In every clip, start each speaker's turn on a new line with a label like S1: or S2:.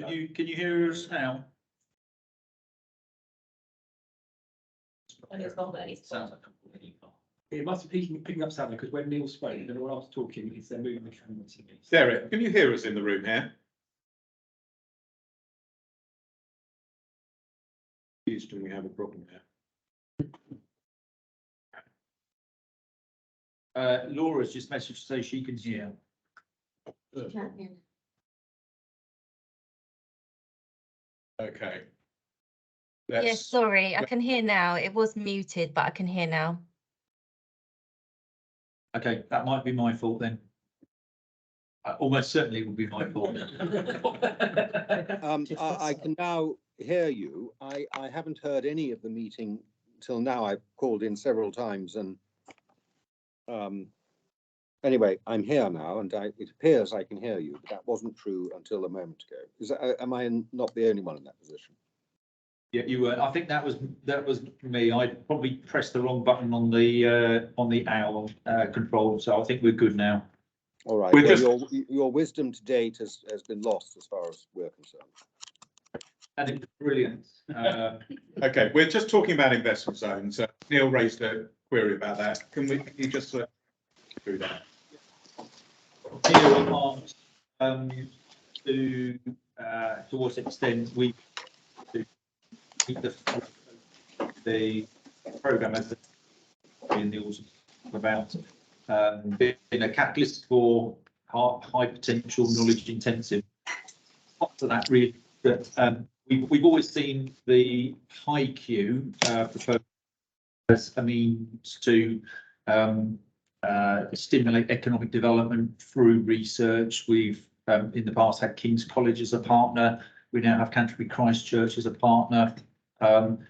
S1: Can you hear us now?
S2: And it's not there.
S1: Sounds like a really far.
S3: It must be picking up sound because when Neil spoke, and everyone else talking, it's then moving the camera to me.
S4: Derek, can you hear us in the room here? Houston, we have a problem here.
S1: Laura's just messaged to say she can hear.
S4: Okay.
S5: Yes, sorry, I can hear now. It was muted, but I can hear now.
S1: Okay, that might be my fault then. Almost certainly will be my fault.
S6: I can now hear you. I haven't heard any of the meeting till now. I've called in several times and anyway, I'm here now and it appears I can hear you, but that wasn't true until a moment ago. Am I not the only one in that position?
S1: Yeah, you were. I think that was me. I probably pressed the wrong button on the owl control, so I think we're good now.
S6: All right.
S4: We're
S6: Well, your wisdom to date has been lost as far as we're concerned.
S1: And it was brilliant.
S4: Okay, we're just talking about investment zones. Neil raised a query about that. Can you just through that?
S1: Neil asked to what extent we keep the programme as in the autumn about being a catalyst for high potential knowledge intensive. After that, really, that we've always seen the high Q proposed as a means to stimulate economic development through research. We've in the past had King's College as a partner. We now have Canterbury Christ Church as a partner.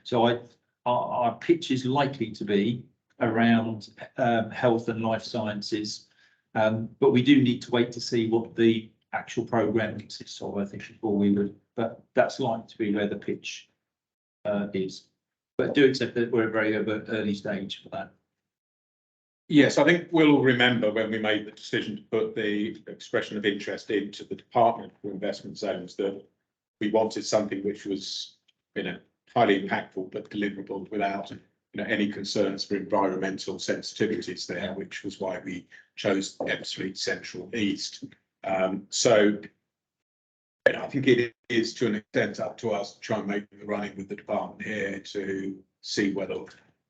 S1: So our pitch is likely to be around health and life sciences, but we do need to wait to see what the actual programme consists of, I think, before we would, but that's likely to be where the pitch is. But do accept that we're at a very early stage for that.
S4: Yes, I think we'll all remember when we made the decision to put the expression of interest into the Department for Investment Zones that we wanted something which was, highly impactful but deliverable without, any concerns for environmental sensitivities there, which was why we chose Ebbsfleet Central East. So I think it is to an extent up to us to try and make the running with the department here to see whether,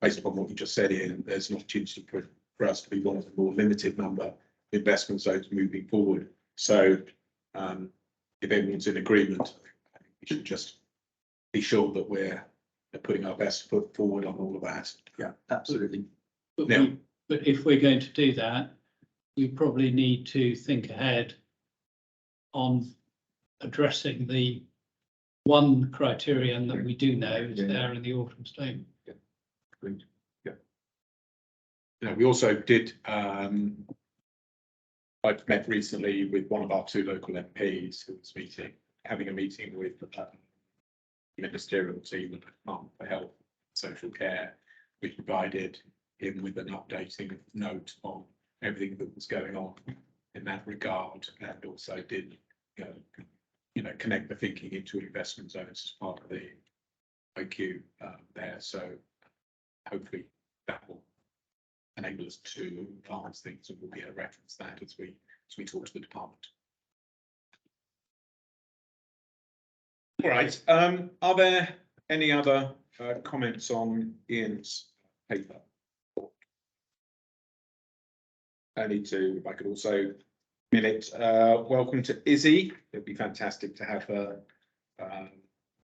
S4: based upon what you just said, Ian, there's an opportunity for us to be one of the more limited number of investment zones moving forward. So if everyone's in agreement, I think we should just be sure that we're putting our best foot forward on all of that.
S1: Yeah, absolutely.
S7: But if we're going to do that, we probably need to think ahead on addressing the one criterion that we do know is there in the autumn statement.
S1: Yeah. Agreed.
S4: We also did, I've met recently with one of our two local MPs who was having a meeting with the ministerial team of the Department for Health and Social Care. We provided him with an updating note on everything that was going on in that regard, and also did, connect the thinking into investment zones as part of the IQ there. So hopefully that will enable us to advance things, and we'll be able to reference that as we talk to the department. All right. Are there any other comments on Ian's paper? If I could also welcome to Izzy. It'd be fantastic to have her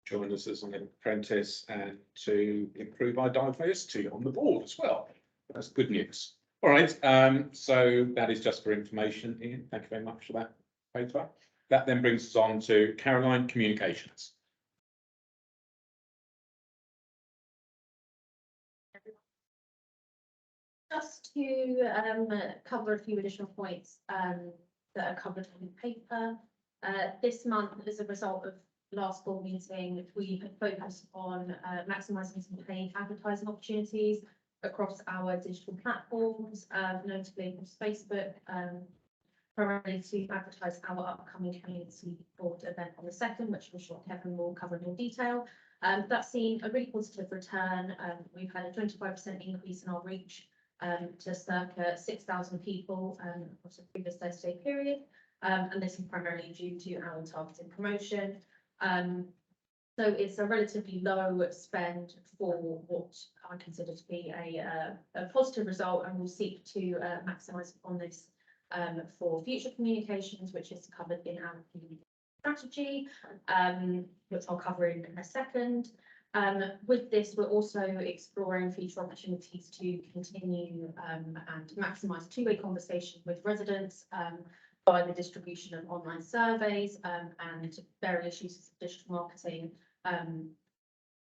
S4: join us as an apprentice and to improve our diversity on the board as well. That's good news. All right. So that is just for information, Ian. Thank you very much for that paper. That then brings us on to Caroline, communications.
S2: Just to cover a few additional points that are covered in the paper. This month, as a result of last board meeting, we have focused on maximising some paid advertising opportunities across our digital platforms, notably across Facebook, primarily to advertise our upcoming community board event on the 2nd, which I'm sure Kevin will cover in more detail. That's seen a really positive return. We've had a 25% increase in our reach to circa 6,000 people across the previous 30-day period. And this is primarily due to our targeted promotion. So it's a relatively low spend for what I consider to be a positive result, and we'll seek to maximise on this for future communications, which is covered in our community strategy, which I'll cover in a second. With this, we're also exploring future opportunities to continue and maximise two-way conversation with residents by the distribution of online surveys and various uses of digital marketing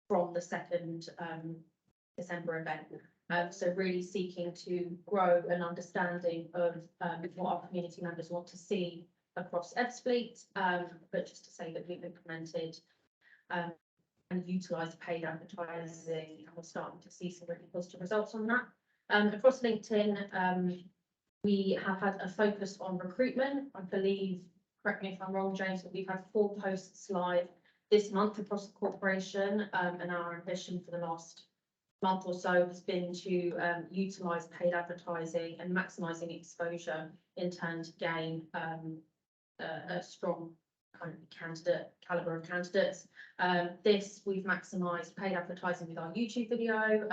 S2: from the 2nd December event. So really seeking to grow an understanding of what our community members want to see across Ebbsfleet, but just to say that we've implemented and utilised paid advertising, and we're starting to see some really positive results on that. Across LinkedIn, we have had a focus on recruitment. I believe, correct me if I'm wrong, James, but we've had 4 posts live this month across the corporation, and our ambition for the last month or so has been to utilise paid advertising and maximising exposure in turn to gain a strong kind of calibre of candidates. This we've maximised paid advertising with our YouTube video,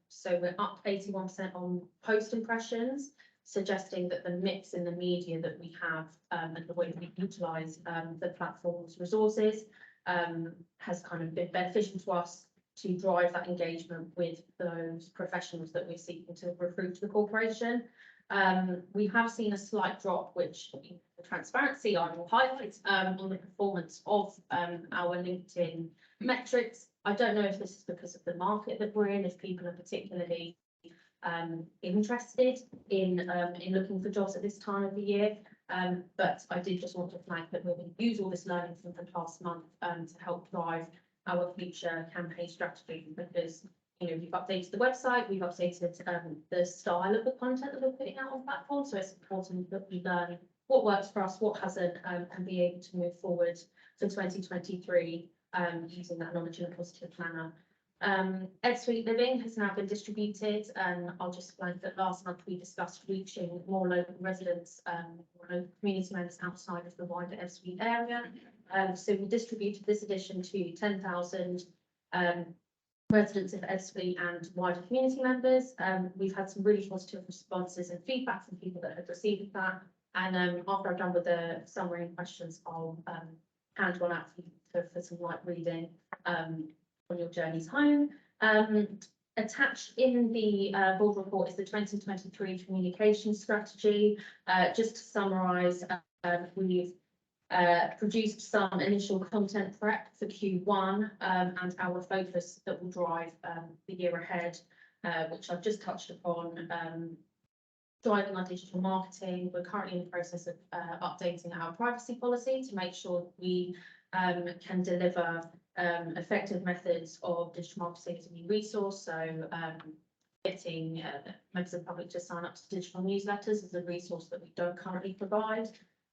S2: so we're up 81% on post impressions, suggesting that the mix in the media that we have and the way we utilise the platform's resources has kind of been beneficial to us to drive that engagement with those professionals that we're seeking to recruit to the corporation. We have seen a slight drop, which for transparency I will highlight on the performance of our LinkedIn metrics. I don't know if this is because of the market that we're in, if people are particularly interested in looking for jobs at this time of the year. But I did just want to flag that we're going to use all this learning from the past month to help drive our future campaign strategy, because we've updated the website, we've updated the style of the content that we're putting out on platform. So it's important that we learn what works for us, what hasn't, and be able to move forward for 2023 using that knowledge in a positive manner. Ebbsfleet Living has now been distributed, and I'll just flag that last month we discussed reaching more local residents, more local community members outside of the wider Ebbsfleet area. So we distributed this edition to 10,000 residents of Ebbsfleet and wider community members. We've had some really positive responses and feedback from people that have received that. And after I've done with the summary and questions, I'll hand one out for some light reading on your journeys home. Attached in the board report is the 2023 communication strategy. Just to summarise, we've produced some initial content prep for Q1 and our focus that will drive the year ahead, which I've just touched upon. Driving our digital marketing, we're currently in the process of updating our privacy policy to make sure we can deliver effective methods of digital marketing as a new resource. So getting members of the public to sign up to digital newsletters is a resource that we don't currently provide.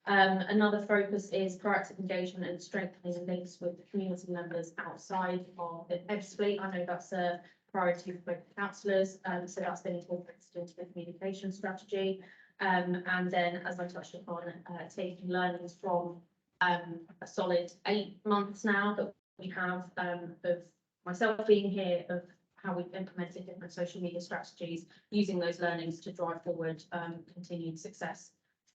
S2: Another focus is proactive engagement and strengthening links with the community members outside of Ebbsfleet. I know that's a priority for both councillors, so that's been incorporated into the communication strategy. And then, as I touched upon, taking learnings from a solid 8 months now that we have of myself being here, of how we've implemented different social media strategies, using those learnings to drive forward continued success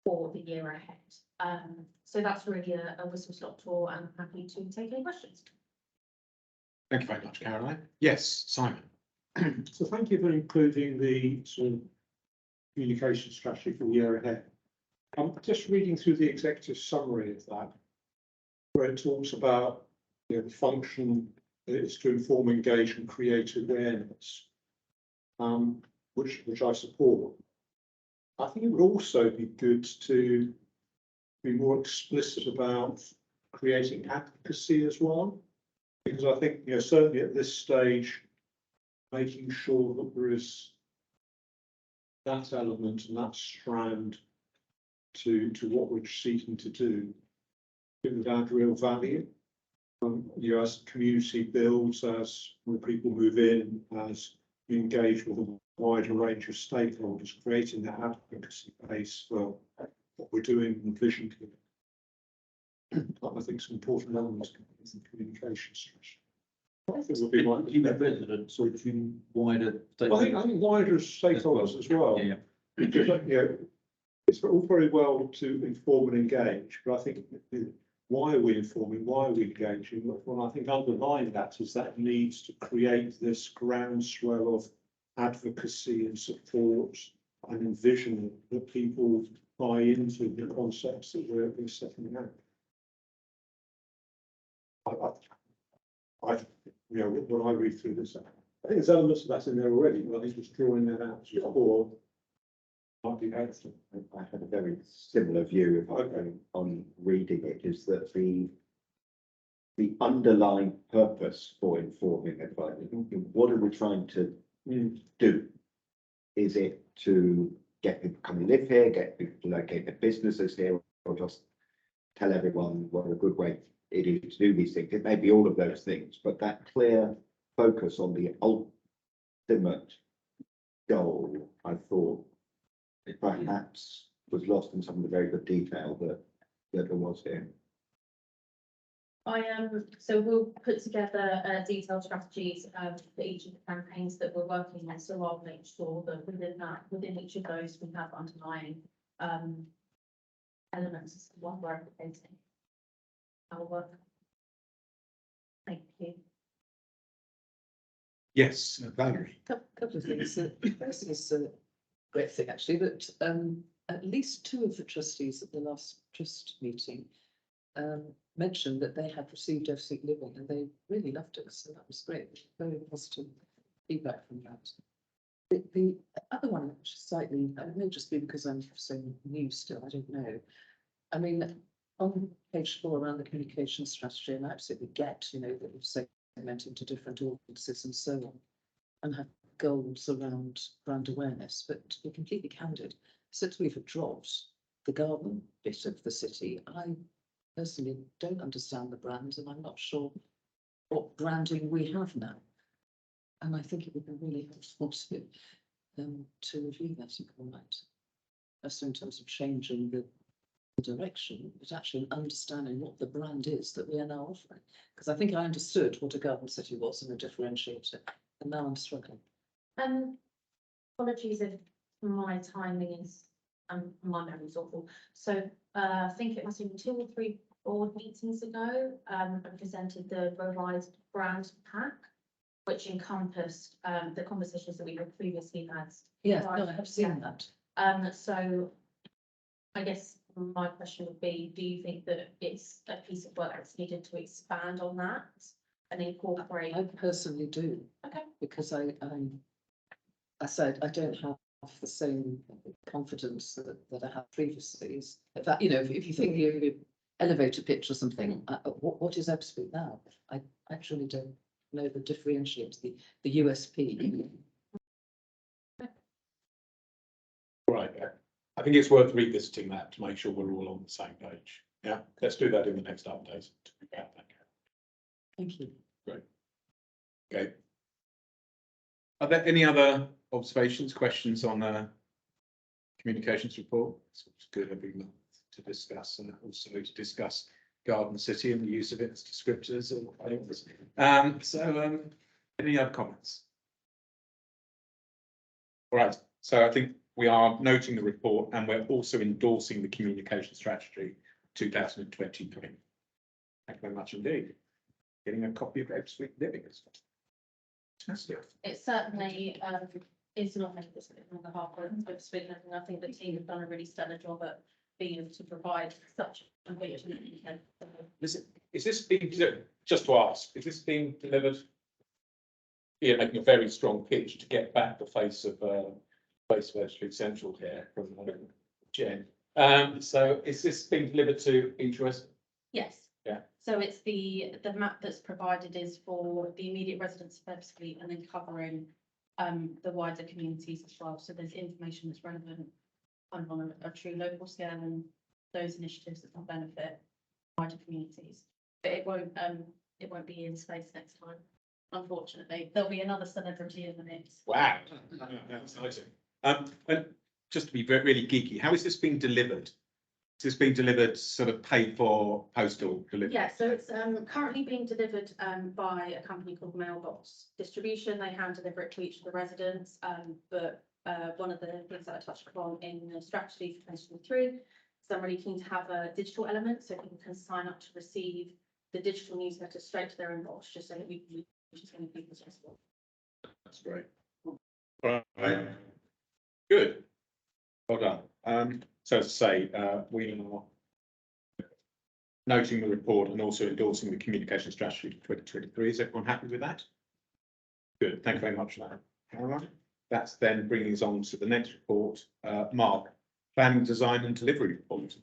S2: for the year ahead. So that's really a whistle-stop tour, and I'm happy to take any questions.
S4: Thank you very much, Caroline. Yes, Simon.
S3: So thank you for including the sort of communication strategy for the year ahead. I'm just reading through the executive summary of that, where it talks about the function is to inform, engage, and create awareness, which I support. I think it would also be good to be more explicit about creating advocacy as well, because I think, certainly at this stage, making sure that there is that element and that strand to what we're seeking to do, it would add real value. You know, as the community builds, as more people move in, as you engage with a wider range of stakeholders, creating that advocacy base for what we're doing in vision. I think some important elements of the communication strategy. I think would be my.
S1: You met residents or do you wider?
S3: I think wider stakeholders as well.
S1: Yeah,
S3: Because, you know, it's all very well to inform and engage, but I think why are we informing, why are we engaging? Well, I think underlying that is that needs to create this groundswell of advocacy and support and envision that people buy into the concepts that we're setting out. You know, when I read through this, I think there's elements of that in there already, but I think just drawing that out before might be helpful.
S8: I had a very similar view on reading it, is that the underlying purpose for informing advice, what are we trying to do? Is it to get people to come and live here, get people to locate their businesses here, or just tell everyone what a good way it is to do these things? It may be all of those things, but that clear focus on the ultimate goal, I thought, it perhaps was lost in some of the very good detail that there was here.
S2: So we'll put together detailed strategies for each of the campaigns that we're working on. So I'll make sure that within each of those, we have underlying elements as to what we're advocating. Our work. Thank you.
S4: Yes, Valerie.
S9: Couple of things. First is a great thing actually that at least two of the trustees at the last trust meeting mentioned that they had received Ebbsfleet Living and they really loved it. So that was great. Very positive feedback from that. The other one, which is slightly, it may just be because I'm so new still, I don't know. I mean, on page 4 around the communication strategy, and I absolutely get, you know, that we've segmented into different audiences and so on, and have goals around brand awareness. But to be completely candid, since we've dropped the garden bit of the city, I personally don't understand the brand, and I'm not sure what branding we have now. And I think it would be really helpful to review that in comment. So in terms of changing the direction, but actually understanding what the brand is that we are now offering. Because I think I understood what a garden city was and a differentiator, and now I'm struggling.
S2: Apologies if my timing is, my memory's awful. So I think it must have been 2 or 3 board meetings ago, I presented the revised brand pack, which encompassed the conversations that we had previously had.
S9: Yeah, no, I have seen that.
S2: So I guess my question would be, do you think that it's a piece of work that's needed to expand on that and incorporate?
S9: I personally do.
S2: Okay.
S9: Because I said I don't have the same confidence that I had previously. In fact, you know, if you think you elevator pitch or something, what is Ebbsfleet now? I actually don't know the differentiate, the USP.
S4: Right. I think it's worth revisiting that to make sure we're all on the same page. Yeah, let's do that in the next update.
S9: Thank you.
S4: Great. Okay. Are there any other observations, questions on the communications report? It's good every month to discuss, and also to discuss Garden City and the use of its descriptors or whatever. Any other comments? All right. So I think we are noting the report and we're also endorsing the communication strategy 2023. Thank you very much indeed. Getting a copy of Ebbsfleet Living as well. Fantastic.
S2: It certainly is not made this on behalf of Ebbsfleet, and I think the team have done a really stellar job at being able to provide such a rich content.
S4: Is this being, just to ask, is this being delivered? Yeah, making a very strong pitch to get back the face of Ebbsfleet Central here from Jen. So is this being delivered to interest?
S2: Yes.
S4: Yeah.
S2: So it's the map that's provided is for the immediate residents of Ebbsfleet and then covering the wider communities as well. So there's information that's relevant on a true local scale and those initiatives that will benefit wider communities. But it won't be in space next time, unfortunately. There'll be another celebrity in the mix.
S4: Wow, that's exciting. And just to be really geeky, how is this being delivered? Is this being delivered sort of paid for postal delivery?
S2: Yeah, so it's currently being delivered by a company called Mailbox Distribution. They hand deliver it to each of the residents. But one of the things that I touched upon in the strategy for 2023 is I'm really keen to have a digital element so people can sign up to receive the digital newsletter straight to their inbox, just so that we can reach as many people as possible.
S4: That's great. All right. Good. Well done. So as I say, we are noting the report and also endorsing the communication strategy for 2023. Is everyone happy with that? Good. Thank you very much for that. All right. That's then bringing us on to the next report. Mark, planning, design and delivery report.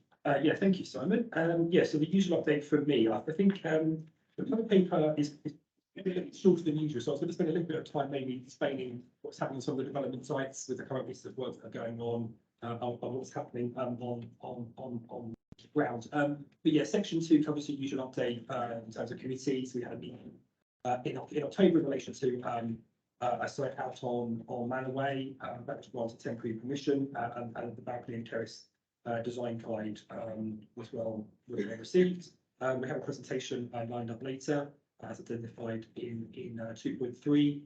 S10: Yeah, thank you, Simon. Yeah, so the usual update from me, I think the cover paper is a bit shorter than usual, so I was going to spend a little bit of time maybe explaining what's happening on some of the development sites with the current list of work that are going on what's happening on the ground. But yeah, section 2 covers the usual update in terms of committees. We had a meeting in October in relation to a site out on Manaway that was granted temporary permission, and the balcony and terrace design guide was well received. We have a presentation lined up later as identified in 2.3,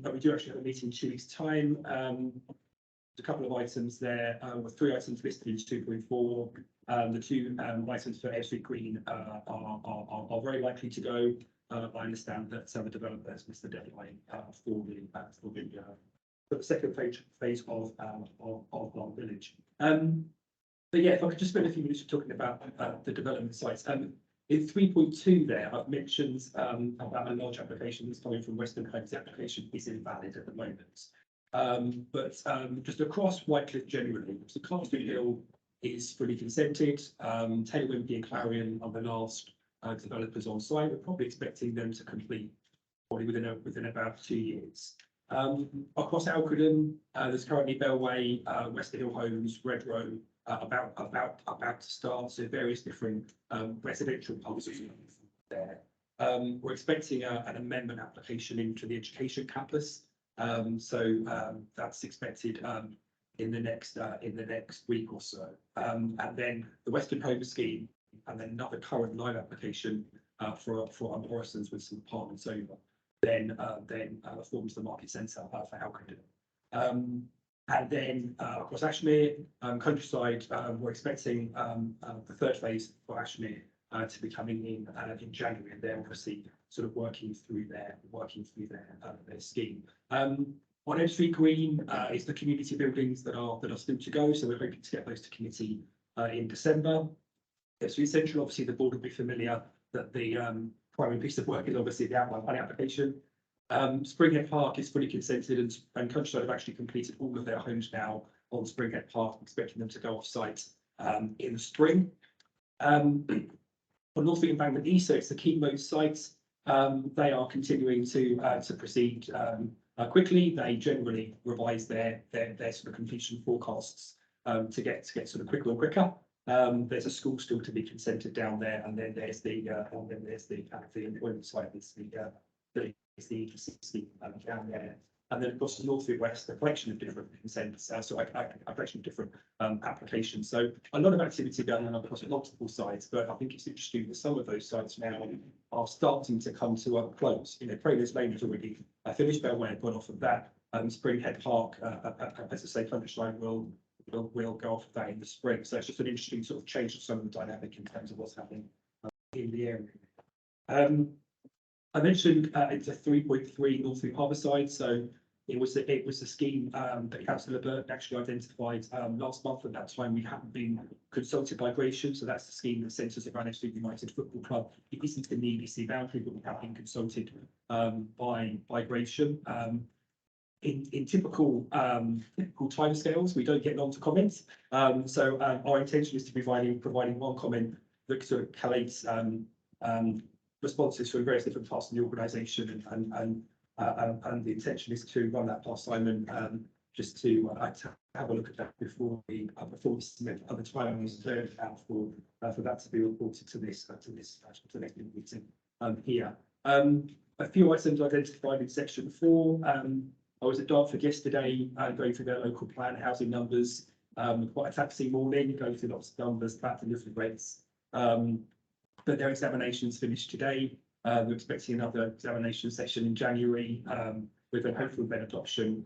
S10: but we do actually have a meeting in 2 weeks' time. A couple of items there, with 3 items listed in 2.4. The 2 items for Ebbsfleet Green are very likely to go. I understand that some of the developers missed the deadline for the second phase of our village. But yeah, if I could just spend a few minutes talking about the development sites. In 3.2 there, I've mentioned about a large application that's coming from Western Homes. The application is invalid at the moment. But just across Whitecliff generally, so Carston Hill is fully consented. Taylor Wimpey and Clarion are the last developers on site. We're probably expecting them to complete probably within about 2 years. Across Alcredon, there's currently Bellway, Wester Hill Homes, Red Row, about to start. So various different residential policies there. We're expecting an amendment application into the education campus. So that's expected in the next week or so. And then the Western Home Scheme, and then another current live application for Morrison's with some apartments over. Then forms the market centre for Alcredon. And then across Ashmere, Countryside, we're expecting the 3rd phase for Ashmere to be coming in January, and they're obviously sort of working through their scheme. On Ebbsfleet Green is the community buildings that are still to go, so we're hoping to get those to committee in December. Ebbsfleet Central, obviously the board will be familiar that the primary piece of work is obviously the outline planning application. Springhead Park is fully consented, and Countryside have actually completed all of their homes now on Springhead Park, expecting them to go off site in the spring. On Northwick Embankment East, so it's the Keymote sites. They are continuing to proceed quickly. They generally revise their sort of completion forecasts to get sort of quicker and quicker. There's a school still to be consented down there, and then there's the employment site. It's the scheme down there. And then across the Northwick West, a collection of different consents, so a collection of different applications. So a lot of activity going on across multiple sites, but I think it's interesting that some of those sites now are starting to come to a close. You know, Praylers Lane has already finished their way and gone off of that. Springhead Park, as I say, Countryside will go off of that in the spring. So it's just an interesting sort of change of some of the dynamic in terms of what's happening in the area. I mentioned it's a 3.3 Northwick Harbourside, so it was a scheme that Councillor Burton actually identified last month. At that time, we hadn't been consulted by Gratian, so that's the scheme that centres around Ebbsfleet United Football Club. It isn't in the EBC boundary, but we have been consulted by Gratian. In typical timescales, we don't get on to comments. So our intention is to be providing one comment that sort of collates responses from various different parts of the organisation, and the intention is to run that past Simon just to have a look at that before we submit other times out for that to be reported to this next meeting here. A few items identified in section 4. I was at Dartford yesterday, going through their local plan housing numbers. Quite a taxi morning, going through lots of numbers, flat delivery rates. But their examinations finished today. We're expecting another examination session in January, with a hopeful then adoption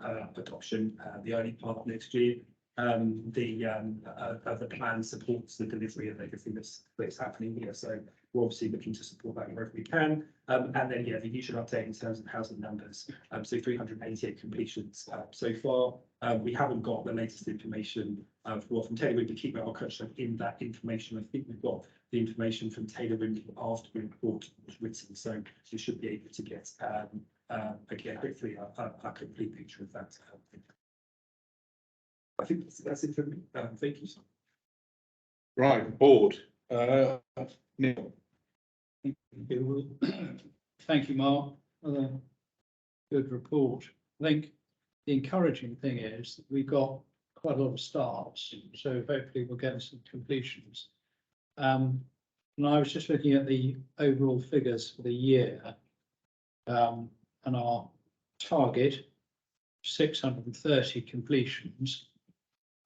S10: the early part of next year. The plan supports the delivery of everything that's happening here. So we're obviously looking to support that wherever we can. And then, yeah, the usual update in terms of housing numbers. So 388 completions so far. We haven't got the latest information from Taylor Wimpey. Keep our question in that information. I think we've got the information from Taylor Wimpey after the report was written. So you should be able to get again, hopefully a complete picture of that. I think that's it for me. Thank you.
S4: Right, board. Neil.
S7: Thank you, Mark, for the good report. I think the encouraging thing is that we've got quite a lot of starts, so hopefully we'll get some completions. And I was just looking at the overall figures for the year, and our target, 630 completions.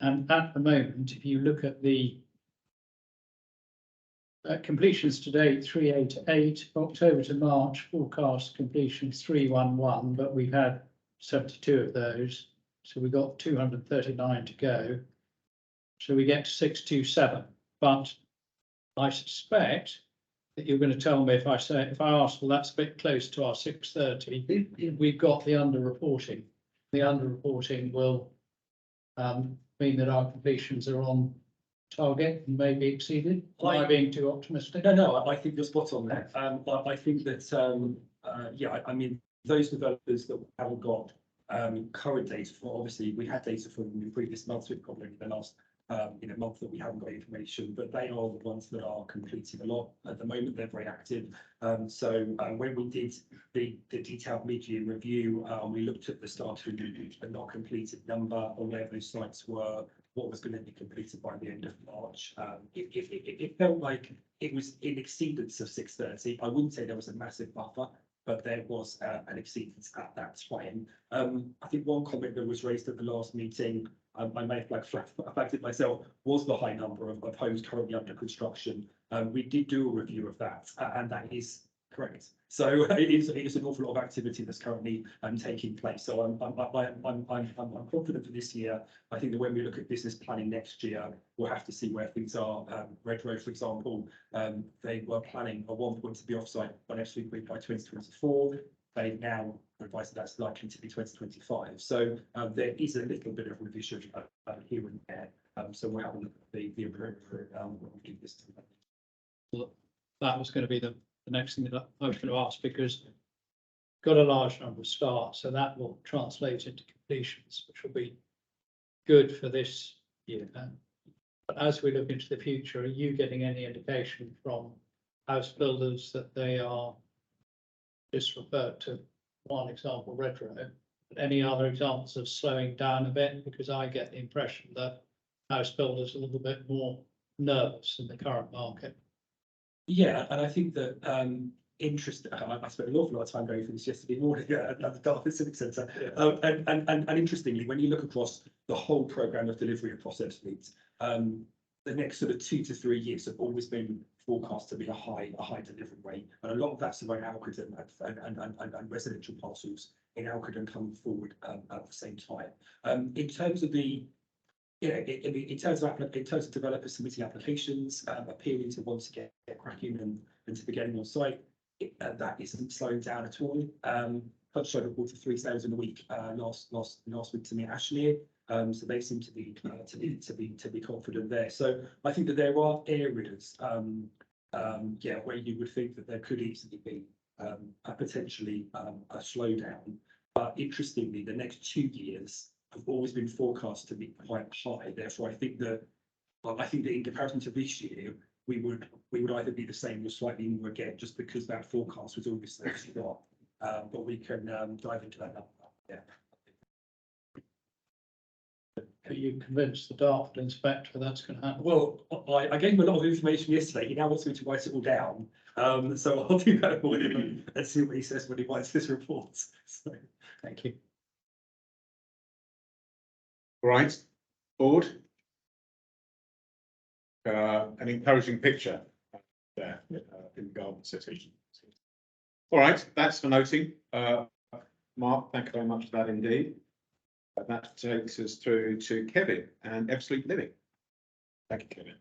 S7: And at the moment, if you look at the completions to date, 388, October to March, forecast completions 311, but we've had 72 of those. So we've got 239 to go. So we get to 627. But I suspect that you're going to tell me if I ask, well, that's a bit close to our 630, we've got the underreporting. The underreporting will mean that our completions are on target and may be exceeded. Am I being too optimistic?
S10: No, I think you're spot on there. I think that, yeah, I mean, those developers that haven't got current data for, obviously, we had data from the previous months, we've probably the last month that we haven't got information, but they are the ones that are completing a lot at the moment. They're very active. So when we did the detailed mid-year review, we looked at the started and not completed number on where those sites were, what was going to be completed by the end of March. It felt like it was in exceedance of 630. I wouldn't say there was a massive buffer, but there was an exceedance at that time. I think one comment that was raised at the last meeting, I may have flagged it myself, was the high number of homes currently under construction. We did do a review of that, and that is correct. So it is an awful lot of activity that's currently taking place. So I'm confident for this year. I think that when we look at business planning next year, we'll have to see where things are. Red Road, for example, they were planning at one point to be offsite by next week by 2024. They now advise that that's likely to be 2025. So there is a little bit of revision here and there. So we're having the appropriate this to.
S7: Well, that was going to be the next thing that I was going to ask, because got a large number of starts, so that will translate into completions, which will be good for this year. But as we look into the future, are you getting any indication from house builders that they are, just referred to one example, Red Road, but any other examples of slowing down a bit? Because I get the impression that house builders are a little bit more nervous in the current market.
S10: Yeah, and I think that I spent an awful lot of time going through this yesterday morning at the Dartford Civic Centre. And interestingly, when you look across the whole programme of delivery of Ebbsfleet, the next sort of 2 to 3 years have always been forecast to be a high delivery rate. And a lot of that's about Alcadon and residential parcels in Alcadon coming forward at the same time. In terms of the in terms of developers submitting applications, appearing to want to get cracking and to be getting on site, that isn't slowing down at all. Showed a report of 3 sales in a week last week to me at Ashleigh. So they seem to be confident there. So I think that there are areas, where you would think that there could easily be a potentially a slowdown. But interestingly, the next 2 years have always been forecast to be quite high. Therefore, I think that in comparison to this year, we would either be the same or slightly more again, just because that forecast was always so strong. But we can dive into that now. Yeah.
S7: Are you convinced the Dartford inspector that's going to happen?
S10: Well, I gave him a lot of information yesterday. He now wants me to write it all down. So I'll do that for him and see what he says when he writes his report. So,
S7: Thank you.
S4: Right, board. An encouraging picture there in the Garden City. All right, that's for noting. Mark, thank you very much for that indeed. That takes us through to Kevin and Ebbsfleet Living. Thank you, Kevin.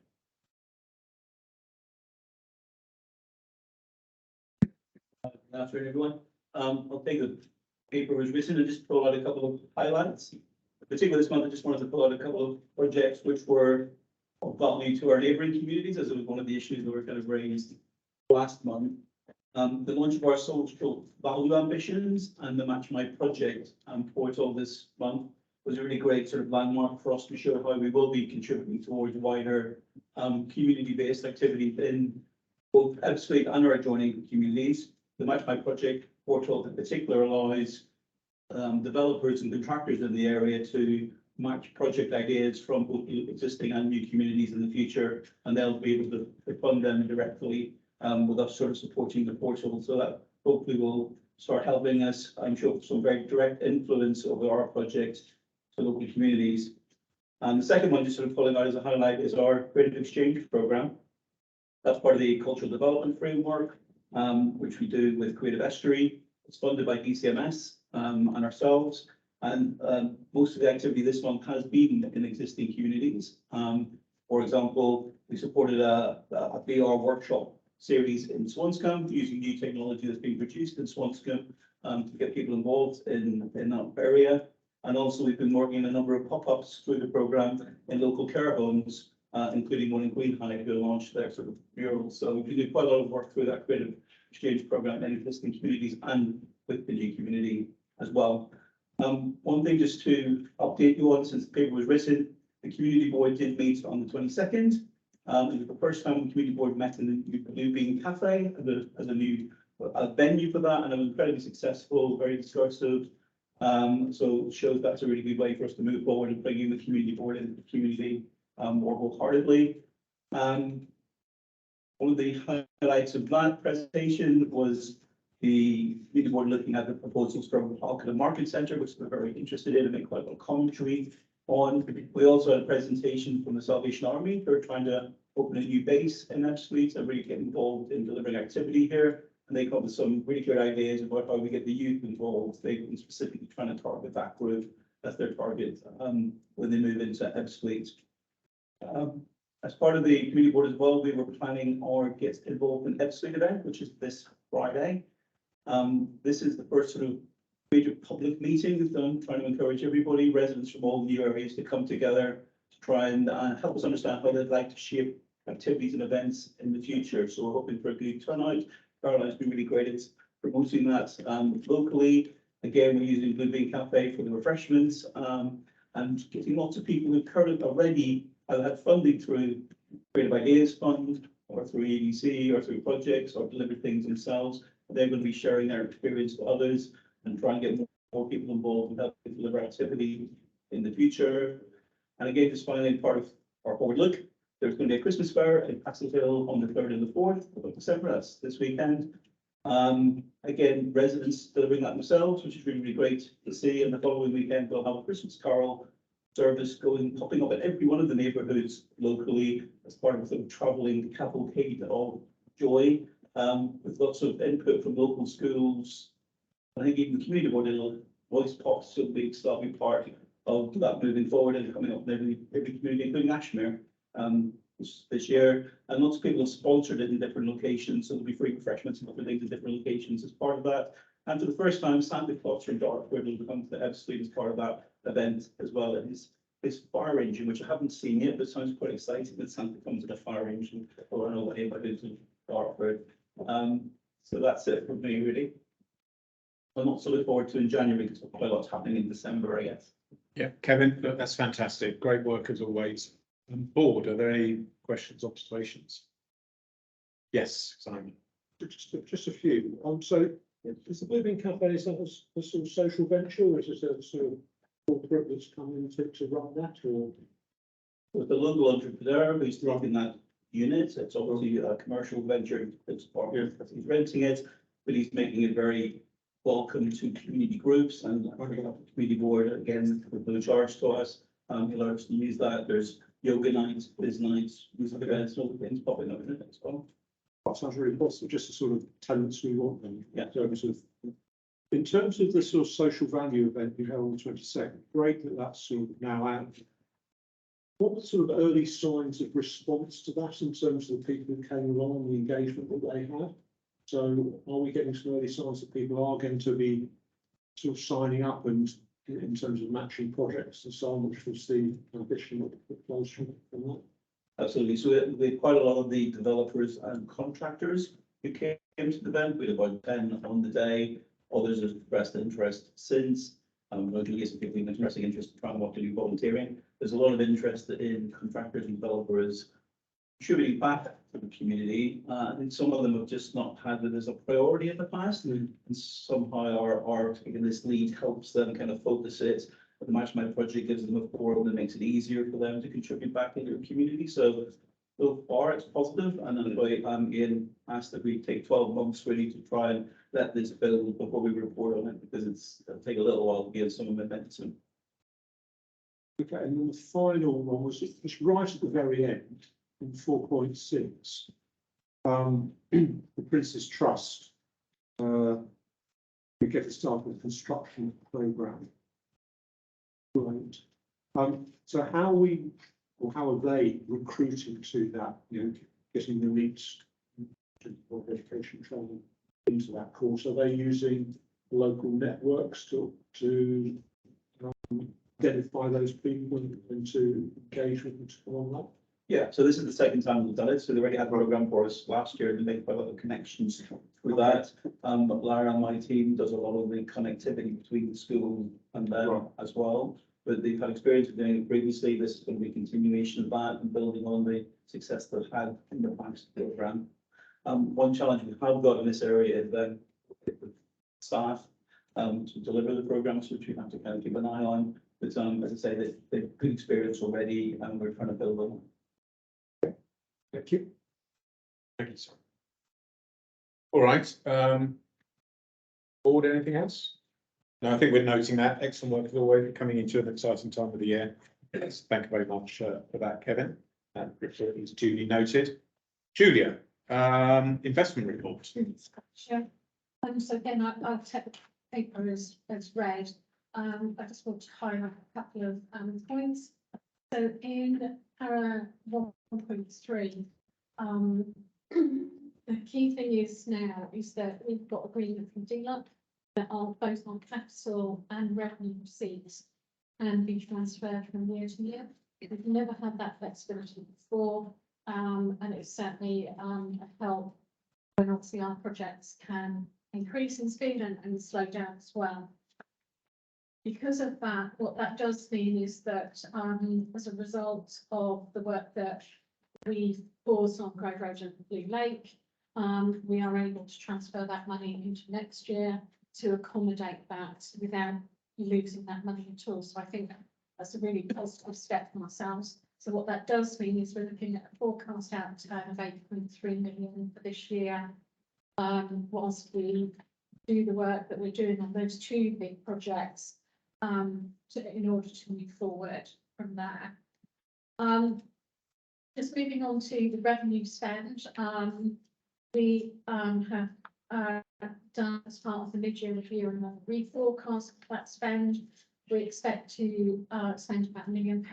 S11: Good afternoon, everyone. I'll take the paper as written and just pull out a couple of highlights. Particularly this month, I just wanted to pull out a couple of projects which were of value to our neighbouring communities, as it was one of the issues that were kind of raised last month. The launch of our social value ambitions and the Match My Project portal this month was a really great sort of landmark for us to show how we will be contributing towards wider community-based activity in both Ebbsfleet and our adjoining communities. The Match My Project portal in particular allows developers and contractors in the area to match project ideas from both existing and new communities in the future, and they'll be able to fund them directly with us sort of supporting the portal. So that hopefully will start helping us, I'm sure, some very direct influence over our project to local communities. And the second one, just sort of pulling out as a highlight, is our Creative Exchange programme. That's part of the Cultural Development Framework, which we do with Creative Estuary. It's funded by DCMS and ourselves. And most of the activity this month has been in existing communities. For example, we supported a VR workshop series in Swanscombe using new technology that's being produced in Swanscombe to get people involved in that area. And also we've been working on a number of pop-ups through the programme in local care homes, including one in Queenhithe who launched their sort of murals. So we do quite a lot of work through that Creative Exchange programme in existing communities and with the new community as well. One thing just to update you on, since the paper was written, the community board did meet on the 22nd. It was the first time the community board met in the Blue Bean Cafe as a new venue for that, and it was incredibly successful, very discursive. So it shows that's a really good way for us to move forward and bringing the community board into the community more wholeheartedly. One of the highlights of that presentation was the community board looking at the proposals from the Falcon Market Centre, which we're very interested in and make quite a lot of commentary on. We also had a presentation from the Salvation Army. They're trying to open a new base in Ebbsfleet and really get involved in delivering activity here. And they come with some really good ideas about how we get the youth involved. They've been specifically trying to target that group as their target when they move into Ebbsfleet. As part of the community board as well, we were planning our Get Involved in Ebbsfleet event, which is this Friday. This is the first sort of major public meeting we've done, trying to encourage everybody, residents from all new areas, to come together to try and help us understand how they'd like to shape activities and events in the future. So we're hoping for a good turnout. Caroline's been really great at promoting that locally. Again, we're using Blue Bean Cafe for the refreshments and getting lots of people who currently already had funding through Creative Ideas Fund or through EDC or through projects or delivered things themselves. They're going to be sharing their experience to others and try and get more people involved and help deliver activity in the future. And again, just finally, part of our forward look, there's going to be a Christmas fair in Castleville on the 3rd and the 4th of December. That's this weekend. Again, residents delivering that themselves, which is really, really great to see. And the following weekend, we'll have a Christmas carol service popping up in every one of the neighbourhoods locally as part of a sort of travelling cavalcade of joy, with lots of input from local schools. I think even the community board did a little voice box, so big starting part of that moving forward and coming up in every community, including Ashmere this year. And lots of people have sponsored it in different locations, so there'll be free refreshments and other things in different locations as part of that. And for the first time, Santa Claus from Dartford will come to the Ebbsfleet as part of that event as well. It is this fire engine, which I haven't seen yet, but sounds quite exciting that Santa comes to the fire engine or an way about it in Dartford. So that's it from me, really. I'm not so look forward to in January because quite a lot's happening in December, I guess.
S4: Yeah, Kevin, look, that's fantastic. Great work as always. Board, are there any questions, observations? Yes, Simon.
S3: Just a few. So is the Blue Bean Cafe, is that a sort of social venture, or is it a sort of corporate that's come in to run that, or?
S11: With the local entrepreneur who's taking that unit, it's obviously a commercial venture, it's part of, he's renting it, but he's making it very welcome to community groups and the community board, again, with no charge to us. He allows us to use that. There's yoga nights, biz nights, music events, and all the things popping up in it as well.
S3: That sounds really positive, just the sort of tenants we want them.
S11: Yeah.
S3: In terms of the sort of social value event you held on the 22nd, great that that's sort of now out. What were sort of early signs of response to that in terms of the people who came along and the engagement that they had? So are we getting some early signs that people are going to be sort of signing up and in terms of matching projects and so on, which was the ambition that flows from that?
S11: Absolutely. So we had quite a lot of the developers and contractors who came to the event. We had about 10 on the day. Others have expressed interest since. Locally, some people have expressing interest in trying to do volunteering. There's a lot of interest in contractors and developers contributing back to the community. I think some of them have just not had it as a priority in the past, and somehow our taking this lead helps them kind of focus it. The Mastermind project gives them a forum that makes it easier for them to contribute back into their community. So far it's positive, and that's why Ian asked that we take 12 months really to try and let this build before we report on it, because it'll take a little while to get some momentum.
S3: Okay, and then the final one was just right at the very end in 4.6. The Prince's Trust. We get to start with the construction program. Right. So how are they recruiting to that? You know, getting the needs of education training into that course. Are they using local networks to identify those people and to engage with them to come on that?
S11: Yeah, so this is the second time we've done it. So they already had a program for us last year and they made quite a lot of connections with that. But Lara and my team does a lot of the connectivity between the school and them as well. But they've had experience of doing it previously. This is going to be a continuation of that and building on the success they've had in the past program. One challenge we have got in this area is then with staff to deliver the programs, which we have to kind of keep an eye on. But as I say, they've good experience already, and we're trying to build on.
S3: Thank you.
S4: Thank you, sir. All right. Board, anything else? No, I think we're noting that. Excellent work as always, coming into an exciting time of the year. Yes, thank you very much for that, Kevin. Report is duly noted. Julia, investment report.
S12: Sure. So again, I've taken the paper as read. I just want to highlight a couple of points. So in para 1.3, the key thing is now is that we've got agreement from DLUC that are both on capital and revenue receipts and be transferred from year to year. We've never had that flexibility before, and it's certainly a help when obviously our projects can increase in speed and slow down as well. Because of that, what that does mean is that as a result of the work that we've paused on Grove Road and Blue Lake, we are able to transfer that money into next year to accommodate that without losing that money at all. So I think that's a really positive step for ourselves. So what that does mean is we're looking at a forecast outturn of 8.3 million for this year, whilst we do the work that we're doing on those two big projects in order to move forward from there. Just moving on to the revenue spend, we have done as part of the mid-year review and reforecast that spend. We expect to spend about £1 million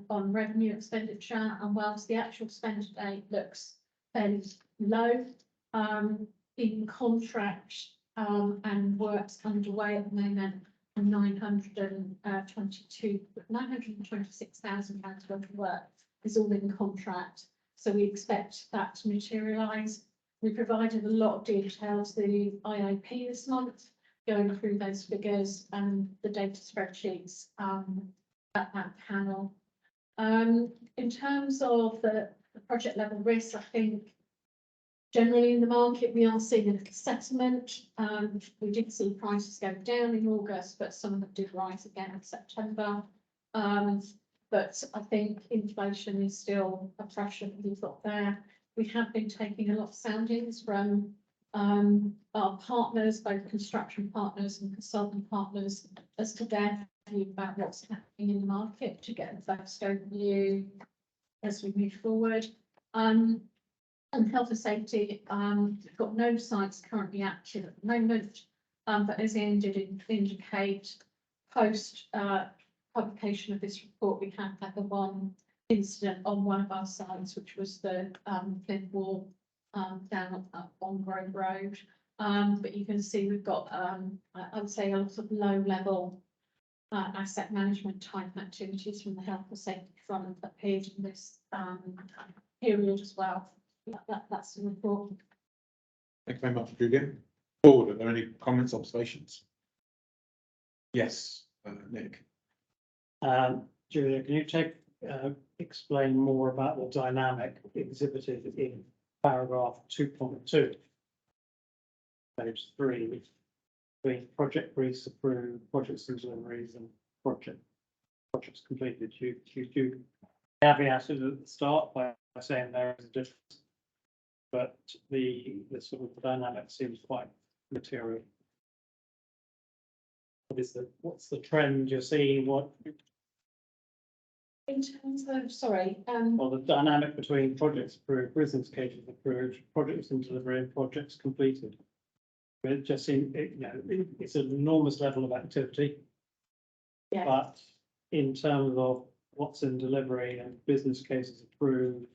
S12: on revenue expenditure, and whilst the actual spend today looks fairly low, in contract and works underway at the moment, £926,000 worth of work is all in contract. So we expect that to materialise. We provided a lot of details to the IOP this month, going through those figures and the data spreadsheets at that panel. In terms of the project level risk, I think Generally in the market, we are seeing a little settlement. We did see prices go down in August, but some of them did rise again in September. But I think inflation is still a pressure that we've got there. We have been taking a lot of soundings from our partners, both construction partners and consultant partners, as to their view about what's happening in the market to get a first overview as we move forward. And health and safety, we've got no sites currently active at the moment, but as Ian did indicate, post publication of this report, we have had the one incident on one of our sites, which was the flint wall down on Grove Road. But you can see we've got, I would say, a lot of low level asset management type activities from the health and safety front appeared in this period as well. That's the report.
S4: Thank you very much, Julia. Board, are there any comments, observations? Yes, Nick.
S13: Julia, can you explain more about the dynamic exhibited in paragraph 2.2, page 3, between project briefs approved, projects and deliveries, and projects completed? You caveated at the start by saying there is a difference, but the sort of dynamic seems quite material. What's the trend you're seeing? What
S12: In terms of, sorry,
S13: well, the dynamic between projects approved, business cases approved, projects in delivery, and projects completed? It just seems, it's an enormous level of activity.
S12: yeah.
S13: But in terms of what's in delivery and business cases approved,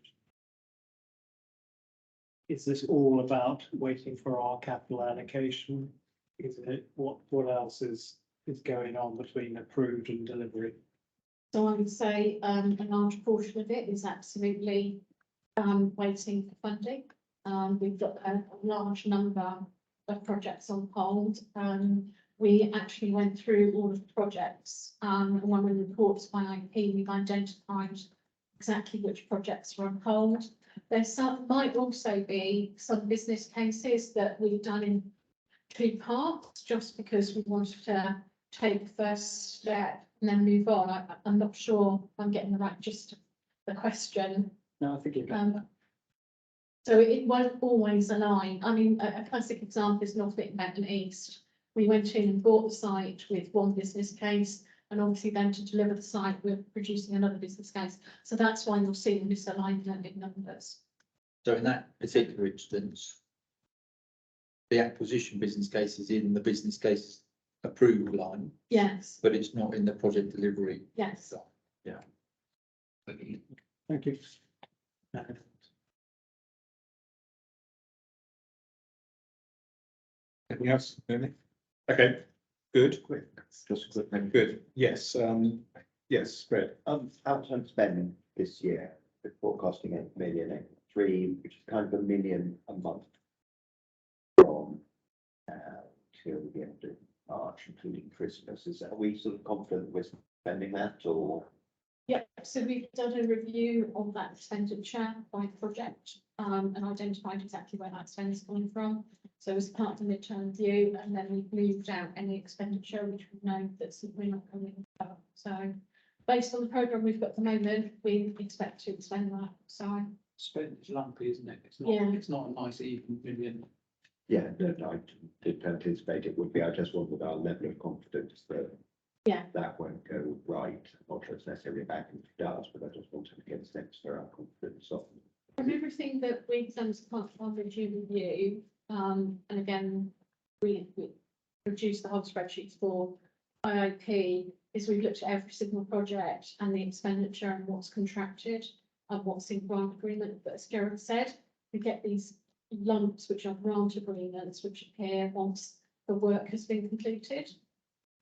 S13: is this all about waiting for our capital allocation? Is it, what else is going on between approved and delivery?
S12: So I would say a large portion of it is absolutely waiting for funding. We've got a large number of projects on hold. We actually went through all of the projects. And when we reports by IP, we've identified exactly which projects were on hold. Might also be some business cases that we've done in 2 parts, just because we wanted to take the first step and then move on. I'm not sure I'm getting the right gist of the question.
S13: No, I think you're
S12: So it won't always align. I mean, a classic example is Northwick Mountain East. We went in and bought the site with one business case, and obviously then to deliver the site, we're producing another business case. So that's why you'll see the misalignment in numbers.
S1: So in that particular instance, the acquisition business case is in the business case approval line,
S12: Yes,
S1: but it's not in the project delivery.
S12: yes.
S1: Yeah.
S13: Thank you.
S4: Anything else? Nick? Okay, good,
S8: Just a quick thing.
S4: good. Yes, yes, Fred.
S8: Outside spending this year, we're forecasting 8 million, 3, which is kind of $1 million a month from till the end of March, including Christmas. Are we sort of confident we're spending that, or?
S12: Yeah, so we've done a review of that expenditure by project and identified exactly where that spend is coming from. So as part of the midterm review, and then we've moved out any expenditure which we know that's we're not going to cover. So based on the programme we've got at the moment, we expect to expend that. So
S13: Spend is lumpy, isn't it?
S12: Yeah.
S13: It's not a nice even million.
S8: Yeah, no, I didn't anticipate it would be. I just wanted our level of confidence that
S12: Yeah.
S8: that won't go right. Not sure it's necessarily a bad thing if it does, but I just wanted to get a sense for our confidence of.
S12: from everything that we've done as part of our review, and again, we produced the whole spreadsheets for IIP, is we've looked at every single project and the expenditure and what's contracted and what's in grant agreement. But as Gerard said, we get these lumps which are grant agreements which appear once the work has been completed.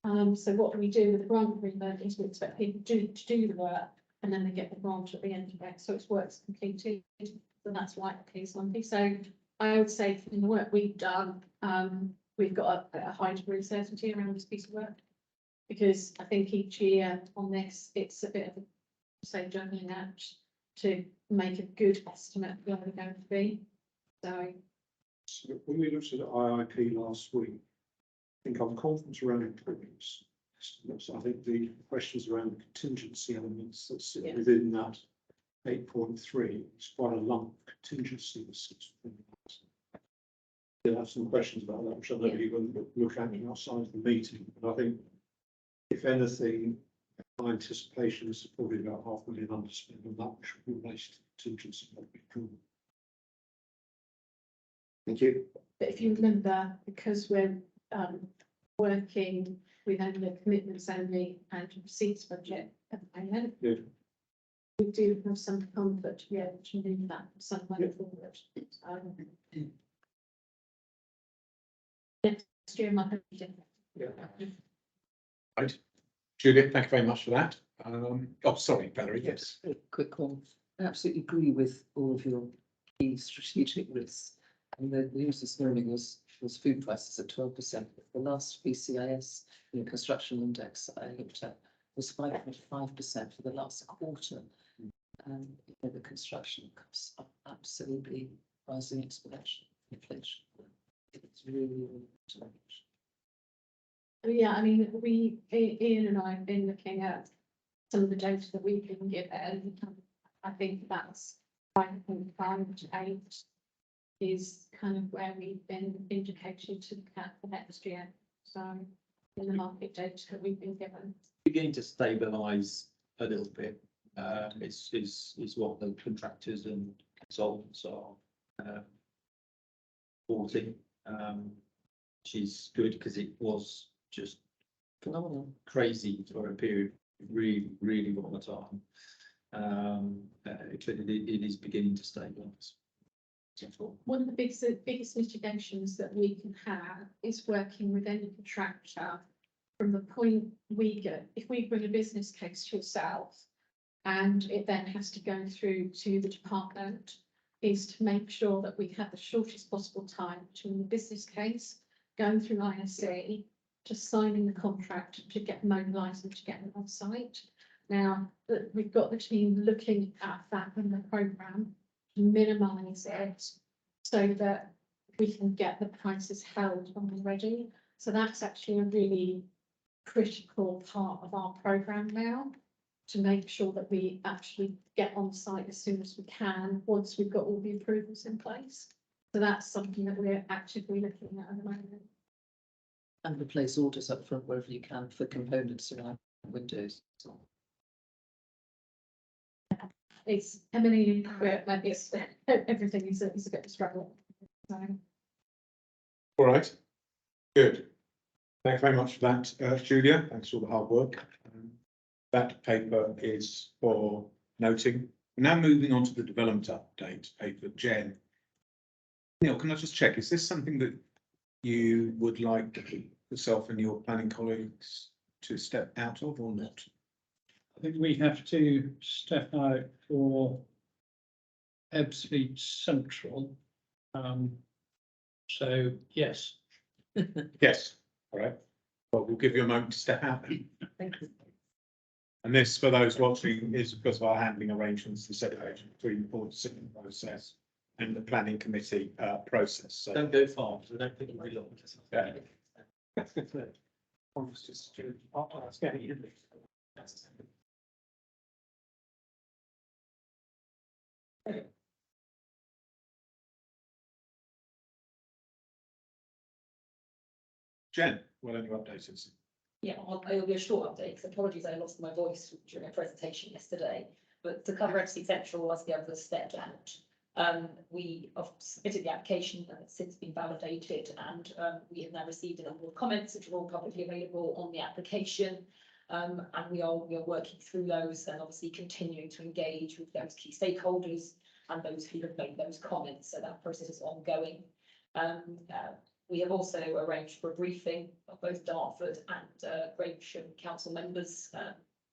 S12: So what we do with the grant agreement is we expect people to do the work and then they get the grant at the end of it. So it's work's completed. So that's why it appears lumpy. So I would say from the work we've done, we've got a high degree of certainty around this piece of work. Because I think each year on this, it's a bit of a, say, juggling act to make a good estimate of where we're going to be.
S3: So when we looked at the IIP last week, I think I'm confident around employees. So I think the questions around the contingency elements that sit
S12: Yeah.
S3: within that 8.3 is quite a lump of contingency that sits within that. We'll have some questions about that, which I know
S12: Yeah.
S3: you're going to look at outside of the meeting, but I think if anything, my anticipation is probably about £500,000 underspent on that, which will be related to contingency.
S8: Thank you.
S12: But if you remember, because we're working with only commitments only and receipts budget at the moment.
S3: Yeah.
S12: We do have some comfort to be able to move that somewhere forward. Next year might be different.
S4: Right. Julia, thank you very much for that. Oh, sorry, Valerie, yes.
S9: A quick one. I absolutely agree with all of your key strategic risks. And the news this morning was food prices at 12%. The last BCIS, construction index I looked at was 5.5% for the last quarter. The construction costs are absolutely rising exponentially. Inflation. It's really too much.
S12: Yeah, I mean, Ian and I have been looking at some of the data that we can give, and I think that's 5.5 to 8 is kind of where we've been indicated to look at for next year. So in the market data that we've been given.
S1: Beginning to stabilise a little bit, is what the contractors and consultants are reporting, which is good because it was just
S9: Phenomenal.
S1: crazy for a period, really volatile. It is beginning to stabilise.
S12: One of the biggest mitigations that we can have is working with any contractor from the point we get, if we bring a business case to yourself and it then has to go through to the department, is to make sure that we have the shortest possible time between the business case going through ISC to signing the contract to get mobilised and to get them on site. Now, we've got the team looking at that in the programme to minimise it so that we can get the prices held when we're ready. So that's actually a really critical part of our programme now, to make sure that we actually get on site as soon as we can, once we've got all the approvals in place. So that's something that we're actively looking at the moment.
S9: And replace orders up front wherever you can for components around Windows.
S12: It's M&E equipment, it's everything is a bit of a struggle. So.
S4: All right, good. Thanks very much for that, Julia. Thanks for all the hard work. That paper is for noting. Now moving on to the development update paper, Jen. Neil, can I just check, is this something that you would like yourself and your planning colleagues to step out of or not?
S7: I think we have to step out for Ebbsfleet Central. So yes.
S4: Yes, all right. Well, we'll give you a moment to step out then.
S9: Thank you.
S4: And this, for those watching, is because of our handling arrangements, the separation between the board decision process and the planning committee process. So
S1: Don't go far, because I don't think it'll be long.
S4: yeah. Jen, why don't you update us?
S14: Yeah, it'll be a short update, because apologies, I lost my voice during a presentation yesterday. But to cover Ebbsfleet Central, as the others stepped out, we have submitted the application and it's since been validated, and we have now received a number of comments which are all publicly available on the application. And we are working through those and obviously continuing to engage with those key stakeholders and those who have made those comments. So that process is ongoing. We have also arranged for a briefing of both Dartford and Gravesham council members.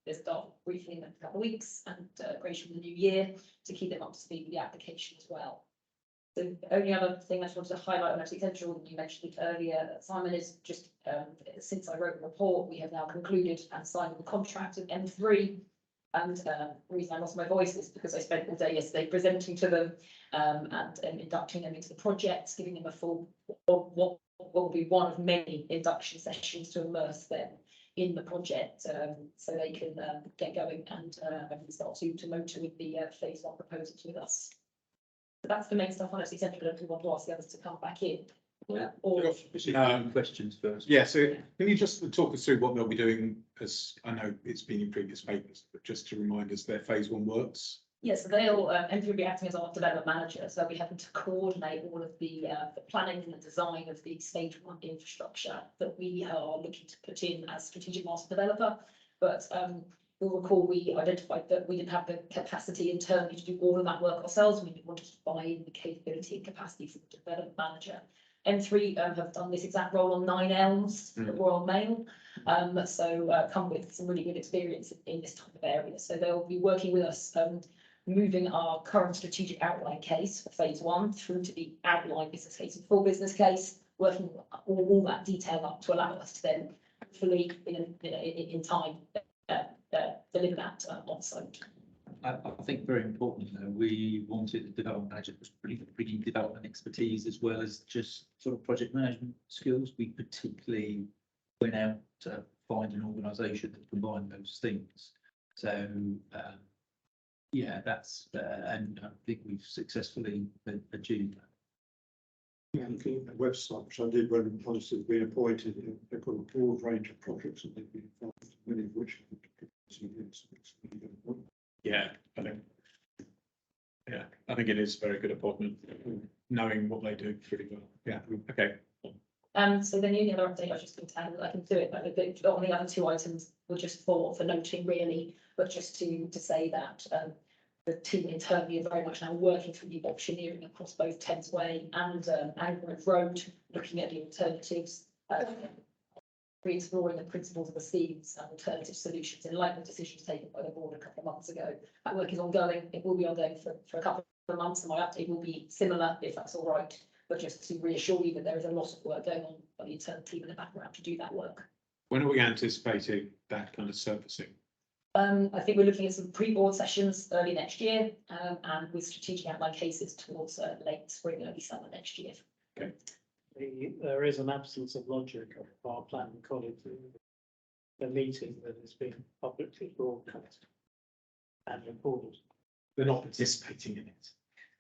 S14: There's a Dartford briefing in a couple of weeks and Gravesham in the new year to keep them up to speed with the application as well. The only other thing I just wanted to highlight on Ebbsfleet Central, and you mentioned it earlier, Simon, is just since I wrote the report, we have now concluded and signed the contract of M3 And the reason I lost my voice is because I spent all day yesterday presenting to them and inducting them into the project, giving them a full, what will be one of many induction sessions to immerse them in the project, so they can get going and start to motor with the phase 1 proposals with us. So that's the main stuff on FC Central. I don't want to ask the others to come back in. Or
S1: Questions first.
S4: Yeah, so can you just talk us through what they'll be doing, as I know it's been in previous papers, but just to remind us their phase 1 works?
S14: yes, so they'll Ebbsfleet will be acting as our development manager, so they'll be having to coordinate all of the planning and the design of the stage 1 infrastructure that we are looking to put in as strategic master developer. But you'll recall we identified that we didn't have the capacity internally to do all of that work ourselves. We wanted to buy in the capability and capacity for the development manager. M3 have done this exact role on 9 Elms, the Royal Mail, so come with some really good experience in this type of area. So they'll be working with us, moving our current strategic outline case for phase 1 through to the outline business case and full business case, working all that detail up to allow us to then hopefully in time deliver that on site.
S1: I think very important, though, we wanted the development manager to bring development expertise as well as just sort of project management skills. We particularly went out to find an organisation that combined those things. So, yeah, that's, and I think we've successfully achieved that.
S3: Yeah, looking at the website, which I did when policy has been appointed, they've got a broad range of projects that they've been involved, many of which
S4: Yeah, I think it is a very good appointment, knowing what they do pretty well. Yeah, okay.
S14: So then the only other update I was just going to add, I can do it, but on the other 2 items were just for noting really, but just to say that the team internally are very much now working through the optioneering across both Thames Way and Grove Road, looking at the alternatives, re-exploring the principles of the schemes and alternative solutions in light of decisions taken by the board a couple of months ago. That work is ongoing. It will be ongoing for a couple of months, and my update will be similar, if that's all right. But just to reassure you that there is a lot of work going on by the internal team in the background to do that work.
S4: When are we anticipating that kind of surfacing?
S14: I think we're looking at some pre-board sessions early next year, and with strategic outline cases towards late spring, early summer next year.
S4: Okay.
S13: There is an absence of logic of our planning college, the meeting that has been publicly broadcast and recorded.
S4: They're not participating in it.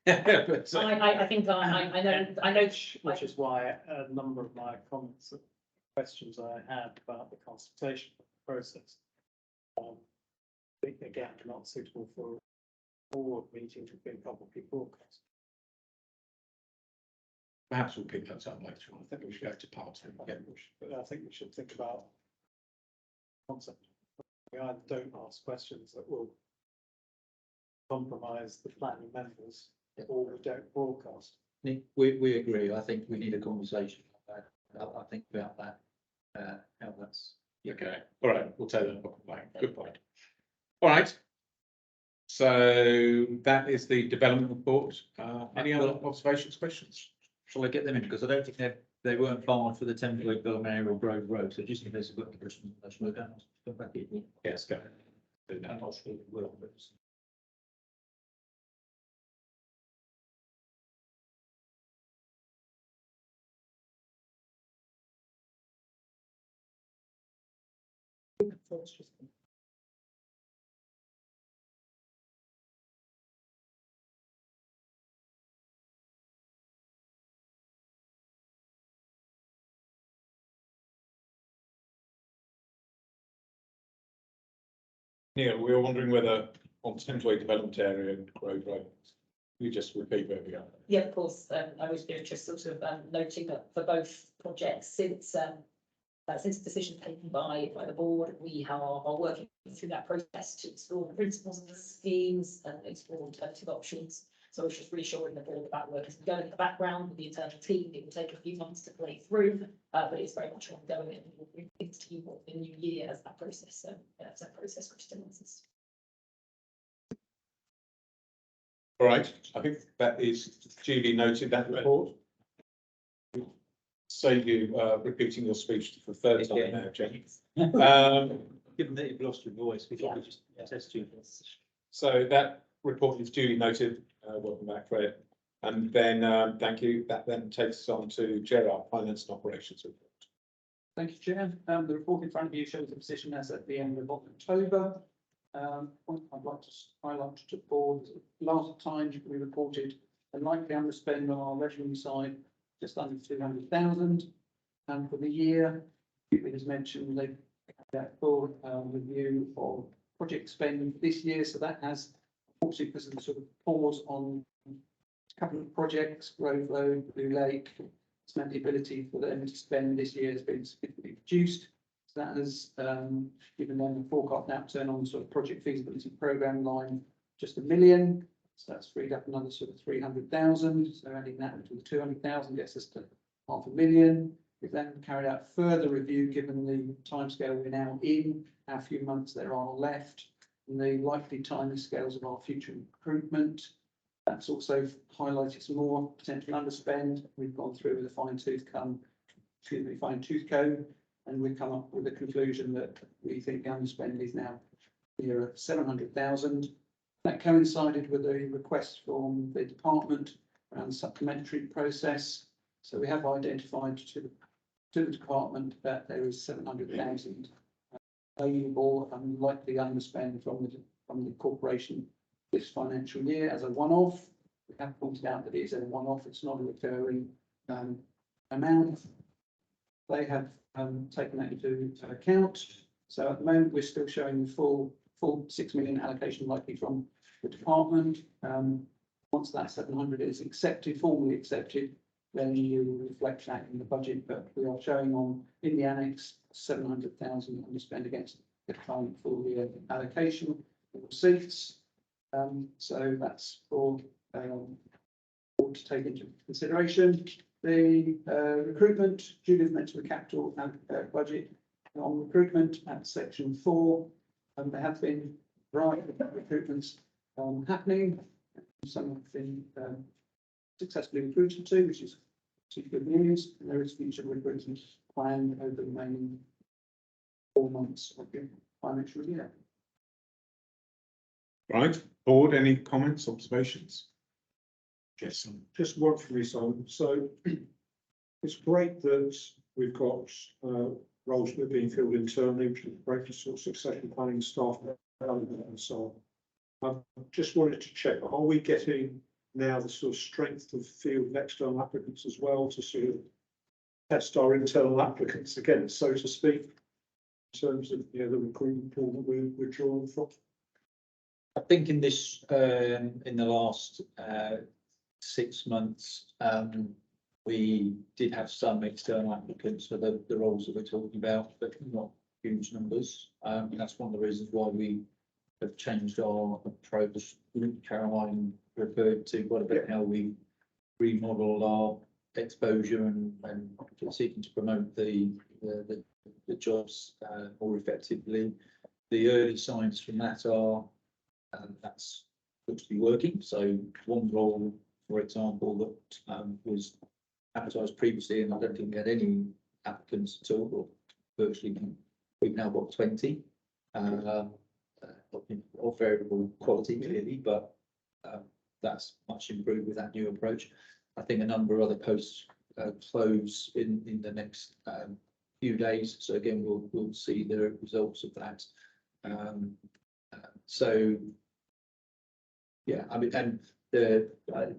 S4: But,
S14: I think I know.
S13: Which is why a number of my comments and questions I had about the consultation process, again, not suitable for a board meeting to be publicly broadcast.
S4: perhaps we'll pick that up later on. I think we should go to part 2 again.
S13: But I think we should think about concept. We either don't ask questions that will compromise the planning members, or we don't broadcast.
S1: Nick, we agree. I think we need a conversation about that. I think about that, how that's.
S4: Okay, all right, we'll take that back. Good point. All right. So that is the development report. Any other observations, questions?
S1: Shall I get them in? Because I don't think they weren't filed for the temporary Belmare or Grove Road. So just in case I've got questions, I should go back in.
S4: Yes, go.
S1: I'm not sure it will, but.
S4: Yeah, we were wondering whether on Thamesway development area and Grove Road, you just repeat where we are.
S14: Yeah, of course. I was just sort of noting that for both projects, since the decision taken by the board, we are working through that process to explore the principles of the schemes and explore alternative options. So it's just reassuring the board that work is going in the background with the internal team. It will take a few months to play through, but it's very much ongoing, and we'll bring things to you in the new year as that process crystallizes.
S4: All right, I think that is duly noted, that report. Save you repeating your speech for the third time now, James.
S1: given that you've lost your voice, we thought we'd just test you.
S4: So that report is duly noted. Welcome back, Fred. And then, thank you. That then takes us on to Gerard, Finance and Operations report.
S15: Thank you, Chair. The report in front of you shows the position as at the end of October. Point I'd like to highlight to the board, last time we reported a likely underspend on our revenue side, just under 200,000. And for the year, it was mentioned they had that full review of project spend this year. So that has, unfortunately, because of the sort of pause on a couple of projects, Grove Road, Blue Lake, it's meant the ability for them to spend this year has been significantly reduced. So that has given them a forecast now turn on the sort of project feasibility program line, just £1 million. So that's freed up another sort of 300,000. So adding that to the 200,000 gets us to £500,000. We've then carried out further review, given the timescale we're now in, how few months there are left, and the likely timescales of our future recruitment. That's also highlighted some more potential underspend. We've gone through with a fine tooth comb, and we've come up with a conclusion that we think the underspend is now near 700,000. That coincided with a request from the department around the supplementary process. So we have identified to the department that there is 700,000 available and likely underspend from the corporation this financial year as a one-off. We have pointed out that it is a one-off, it's not a recurring amount. They have taken that into account. So at the moment, we're still showing the full 6 million allocation likely from the department. Once that 700 is formally accepted, then you will reflect that in the budget, but we are showing in the annex 700,000 underspend against the current full year allocation of receipts. So that's for to take into consideration. The recruitment, Judith mentioned the capital budget on recruitment at section 4. There have been a variety of recruitments happening. Some have been successfully recruited to, which is good news. And there is future recruitment planned over the remaining 4 months of the financial year.
S4: Right, board, any comments, observations? Yes.
S3: Just one from me, Simon. So it's great that we've got roles that are being filled internally, which is great for sort of succession planning, staff development and so on. I just wanted to check, are we getting now the sort of strength of field of external applicants as well to sort of test our internal applicants again, so to speak, in terms of the recruitment pool that we're drawing from?
S1: I think in this in the last 6 months, we did have some external applicants for the roles that we're talking about, but not huge numbers. And that's one of the reasons why we have changed our approach. Caroline referred to quite a bit how we remodel our exposure and seeking to promote the jobs more effectively. The early signs from that are that's looks to be working. So one role, for example, that was advertised previously, and I don't think we had any applicants at all, or virtually. We've now got 20 of variable quality, clearly, but that's much improved with that new approach. I think a number of other posts close in the next few days. So again, we'll see the results of that. So yeah, I mean, and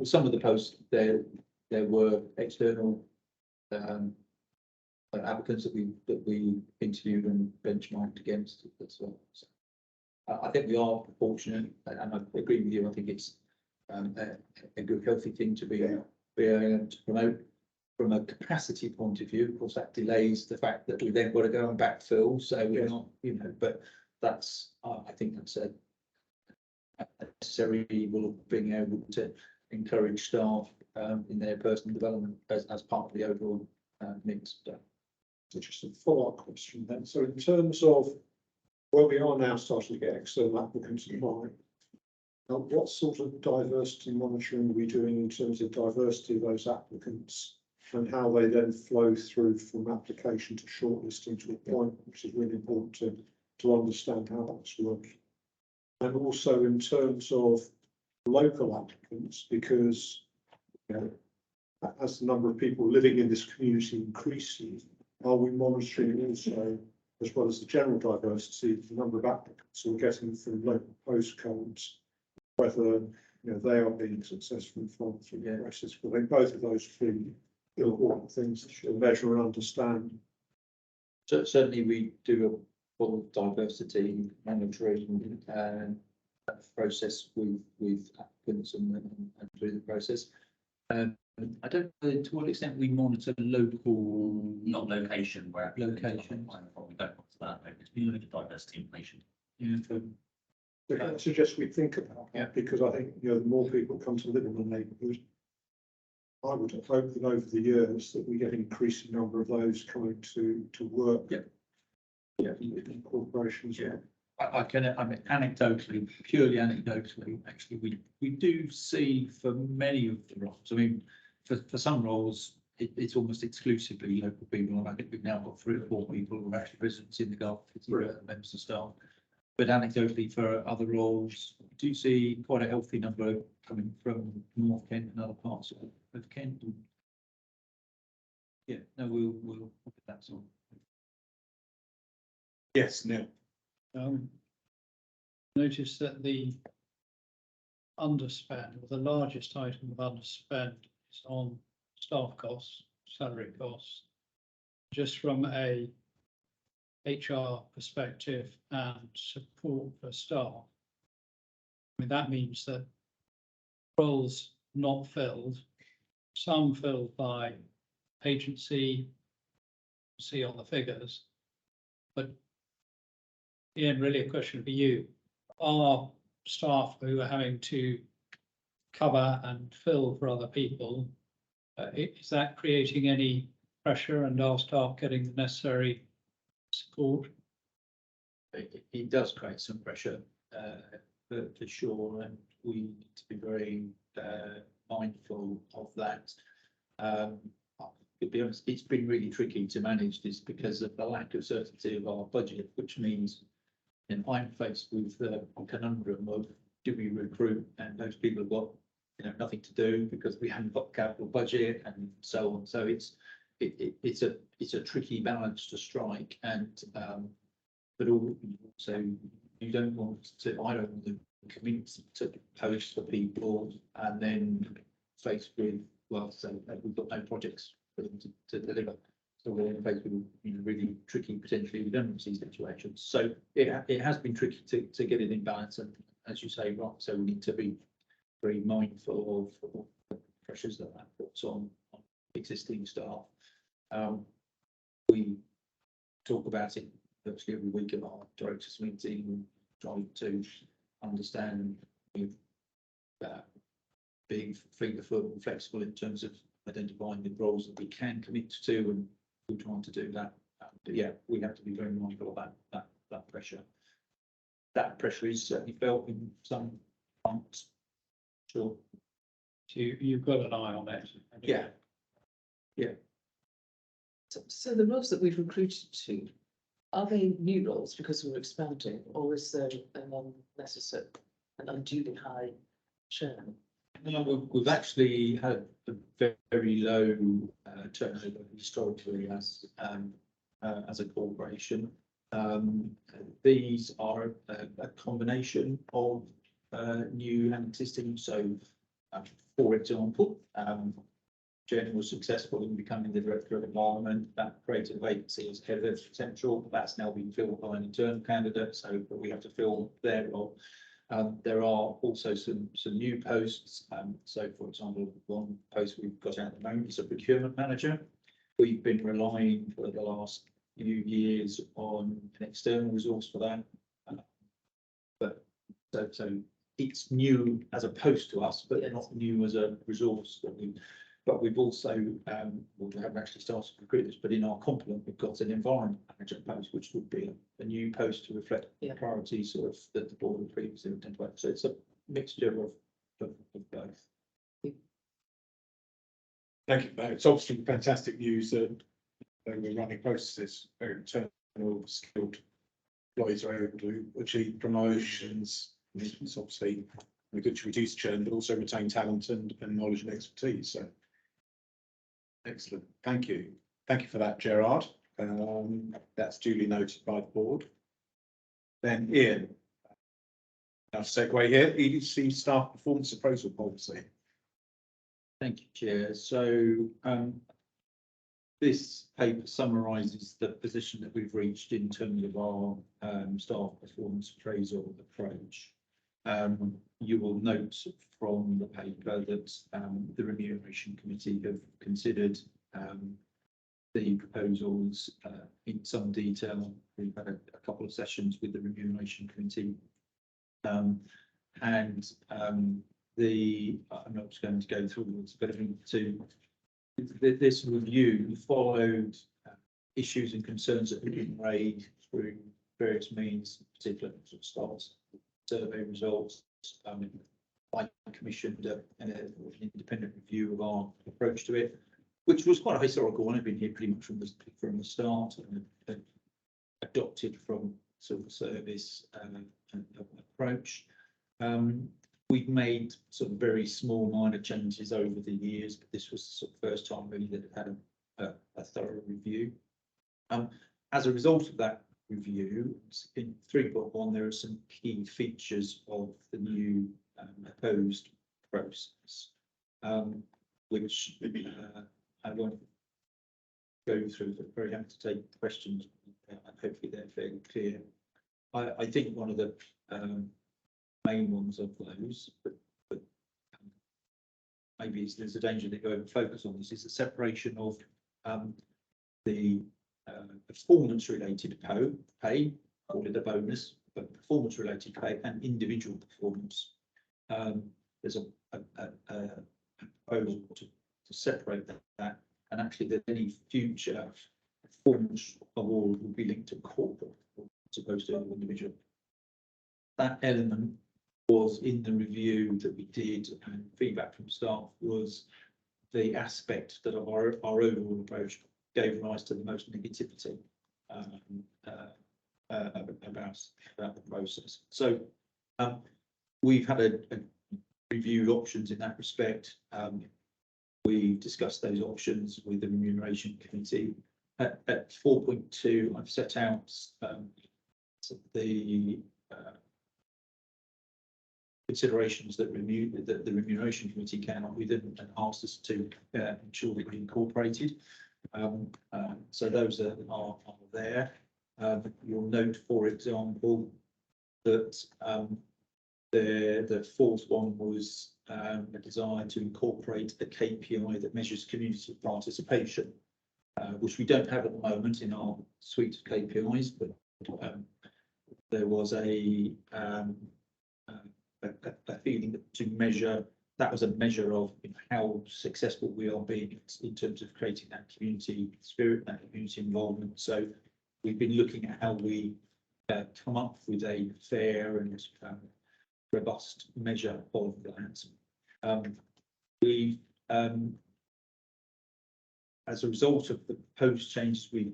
S1: some of the posts there were external applicants that we interviewed and benchmarked against as well. So I think we are fortunate, and I agree with you. I think it's a good, healthy thing to be able to promote. From a capacity point of view, of course, that delays the fact that we then got to go and backfill. So we're not, but that's I think that's a necessary evil of being able to encourage staff in their personal development as part of the overall mix.
S3: So just a follow-up question then. So in terms of where we are now starting to get external applicants applying, what sort of diversity monitoring are we doing in terms of diversity of those applicants and how they then flow through from application to shortlisting to appointment, which is really important to understand how that's working. And also in terms of local applicants, because, you know, as the number of people living in this community increases, are we monitoring also, as well as the general diversity, the number of applicants we're getting from local postcodes, whether, you know, they are being successful through the process? I think both of those three important things to measure and understand.
S1: So certainly we do a full diversity monitoring process with applicants and through the process. I don't know to what extent we monitor local.
S16: Not location, where.
S1: Location.
S16: Probably don't want that, maybe it's been diversity information.
S1: Yeah.
S3: I suggest we think about that, because I think, you know, the more people come to live in the neighbourhood, I would hope that over the years that we get an increasing number of those coming to work. In corporations.
S1: I mean, anecdotally, purely anecdotally, actually, we do see for many of the roles. I mean, for some roles, it's almost exclusively local people. And I think we've now got 3 or 4 people who are actually residents in the Gulf, members of staff. But anecdotally, for other roles, we do see quite a healthy number coming from North Kent and other parts of Kent. And yeah, no, we'll look at that sort.
S4: Yes, Neil.
S7: Notice that the underspend, or the largest item of underspend, is on staff costs, salary costs. Just from a HR perspective and support for staff. I mean, that means that roles not filled, some filled by agency, see on the figures. But Ian, really a question for you. Are staff who are having to cover and fill for other people, is that creating any pressure, and are staff getting the necessary support?
S1: It does create some pressure for sure, and we need to be very mindful of that. To be honest, it's been really tricky to manage this because of the lack of certainty of our budget, which means, and I'm faced with the conundrum of, do we recruit, and those people have got, you know, nothing to do because we haven't got capital budget and so on. So it's a tricky balance to strike, and but also you don't want to, I don't want to commit to post for people and then faced with, well, so we've got no projects for them to deliver. So we're faced with, you know, really tricky, potentially redundancy situations. So it has been tricky to get it in balance, and as you say, right, so we need to be very mindful of the pressures that puts on existing staff. We talk about it virtually every week at our directors meeting, trying to understand being fleet-of-foot and flexible in terms of identifying the roles that we can commit to, and we're trying to do that. But yeah, we have to be very mindful of that pressure. That pressure is certainly felt in some months. Sure.
S7: So you've got an eye on it.
S1: Yeah.
S9: So the roles that we've recruited to, are they new roles because we're expanding, or is there an unnecessary, an unduly high churn?
S1: No, we've actually had a very low turnover historically as a corporation. These are a combination of new and existing. So, for example, Jen was successful in becoming the Director of Environment. That created a vacancy as head of Central. That's now been filled by an internal candidate, so we have to fill their role. There are also some new posts. So, for example, one post we've got out at the moment is a procurement manager. We've been relying for the last few years on an external resource for that. But so it's new as a post to us, but not new as a resource that we. But we've also, well, we haven't actually started to recruit this, but in our complement, we've got an environment manager post, which would be a new post to reflect the priorities of that the board had previously identified. So it's a mixture of both.
S4: Thank you. It's obviously fantastic news that we're running processes, very internal, skilled employees are able to achieve promotions. It's obviously good to reduce churn, but also retain talent and knowledge and expertise. So excellent. Thank you. Thank you for that, Gerard. That's duly noted by the board. Then Ian. Now segue here, EDC staff performance appraisal policy.
S1: Thank you, Chair. So this paper summarises the position that we've reached in terms of our staff performance appraisal approach. You will note from the paper that the Remuneration Committee have considered the proposals in some detail. We've had a couple of sessions with the Remuneration Committee. I'm not just going to go through this, but this review followed issues and concerns that have been raised through various means, particularly stars, survey results. I commissioned an independent review of our approach to it, which was quite a historical one. I've been here pretty much from the start and adopted from civil service approach. We've made some very small minor changes over the years, but this was the sort of first time really that it had a thorough review. As a result of that review, in 3.1 there are some key features of the new proposed process, which I won't go through, but very happy to take questions, and hopefully they're fairly clear. I think one of the main ones of those, but maybe there's a danger that you over focus on this, is the separation of the performance related pay, call it a bonus, but performance related pay and individual performance. There's a proposal to separate that, and actually that any future performance award will be linked to corporate as opposed to individual. That element was in the review that we did, and feedback from staff was the aspect that our overall approach gave rise to the most negativity about the process. So we've had a reviewed options in that respect. We've discussed those options with the Remuneration Committee. At 4.2, I've set out the considerations that the Remuneration Committee came up with and asked us to ensure that we incorporated. So those are there. You'll note, for example, that the fourth one was a desire to incorporate a KPI that measures community participation, which we don't have at the moment in our suite of KPIs, but there was a feeling that to measure, that was a measure of how successful we are being in terms of creating that community spirit, that community involvement. So we've been looking at how we come up with a fair and robust measure of that. We, as a result of the proposed changes, we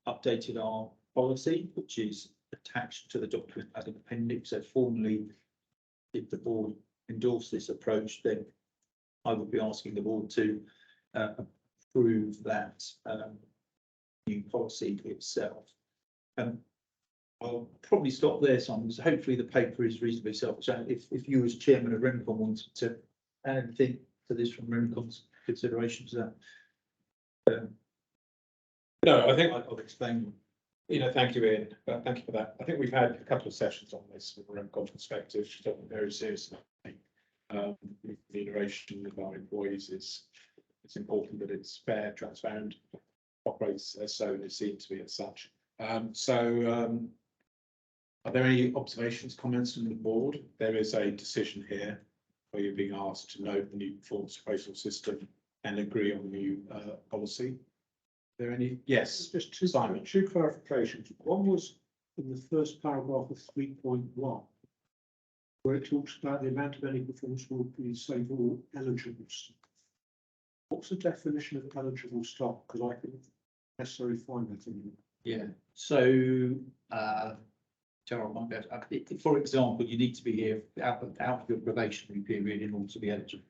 S1: updated our policy, which is attached to the document as an appendix. So formally, if the board endorse this approach, then I would be asking the board to approve that new policy itself. I'll probably stop there, Simon, because hopefully the paper is reasonably self-explanatory. If you as chairman of REMCON wanted to add anything to this from REMCON's considerations, that
S4: no, I think
S1: I'll explain.
S4: Thank you, Ian. Thank you for that. I think we've had a couple of sessions on this from a REMCON perspective, taken very seriously. Remuneration of our employees it's important that it's fair, transparent, operates as so, and is seen to be as such. Are there any observations, comments from the board? There is a decision here where you're being asked to note the new performance appraisal system and agree on the new policy. Are there any? Yes,
S3: just two clarifications. One was in the first paragraph of 3.1, where it talks about the amount of any performance will be saved or eligible stock. What's the definition of eligible stock? Because I couldn't necessarily find that in
S1: Yeah, so, Gerald might be able to, for example, you need to be here out of your probationary period in order to be eligible.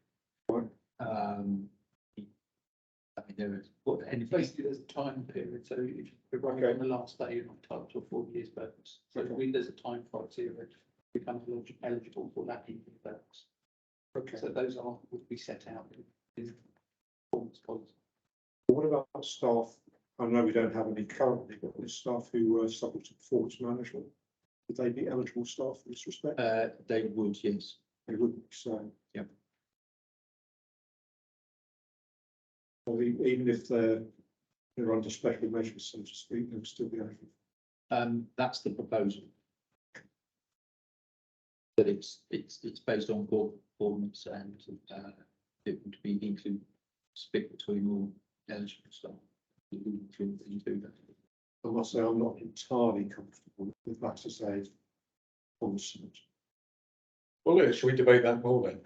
S1: I mean, there is, what, anything,
S15: Basically, there's a time period, so if you're running on the last day, you're not entitled to a 4 years bonus. So I mean, there's a time criteria to become eligible for that evening bonus.
S3: Okay.
S15: So those would be set out in performance policy.
S3: What about staff? I know we don't have any currently, but the staff who were subject to performance management, would they be eligible staff in this respect?
S1: they would, yes.
S3: They wouldn't, so.
S1: Yep.
S3: Well, even if they're under special measures, so to speak, they'll still be eligible.
S1: That's the proposal. That it's based on core performance and it would be equally split between all eligible staff.
S3: I must say, I'm not entirely comfortable with that as a policy.
S4: Well, should we debate that more then?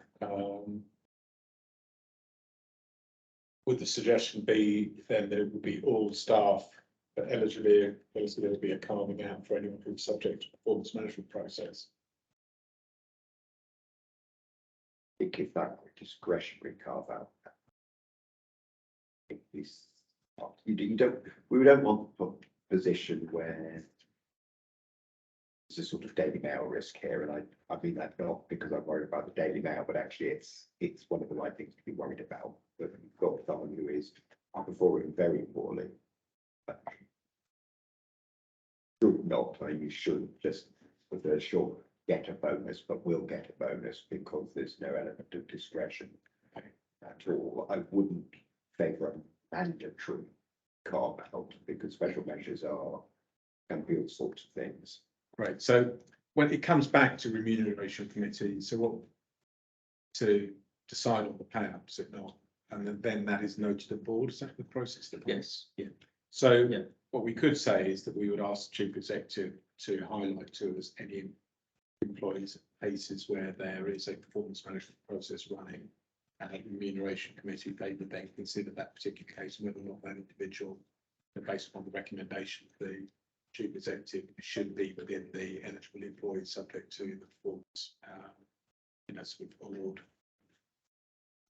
S4: Would the suggestion be then there would be all staff eligible, so there would be a carving out for anyone who's subject to performance management process?
S8: I think if that were discretionary carve out. We don't want a position where it's a sort of Daily Mail risk here, and I mean that not because I'm worried about the Daily Mail, but actually it's one of the right things to be worried about. That you've got someone who is performing very poorly. Should not, I mean, you should just for the short get a bonus, but will get a bonus because there's no element of discretion at all. I wouldn't favour a mandatory carve out because special measures can be all sorts of things.
S4: Right, so when it comes back to remuneration committee, so what to decide on the payout, is it not? And then that is noted at board, is that the process?
S1: Yes, yeah.
S4: So
S1: Yeah.
S4: what we could say is that we would ask the chief executive to highlight to us any employees cases where there is a performance management process running and a remuneration committee, they would then consider that particular case and whether or not that individual, based upon the recommendation of the chief executive, should be within the eligible employees subject to the performance, sort of award.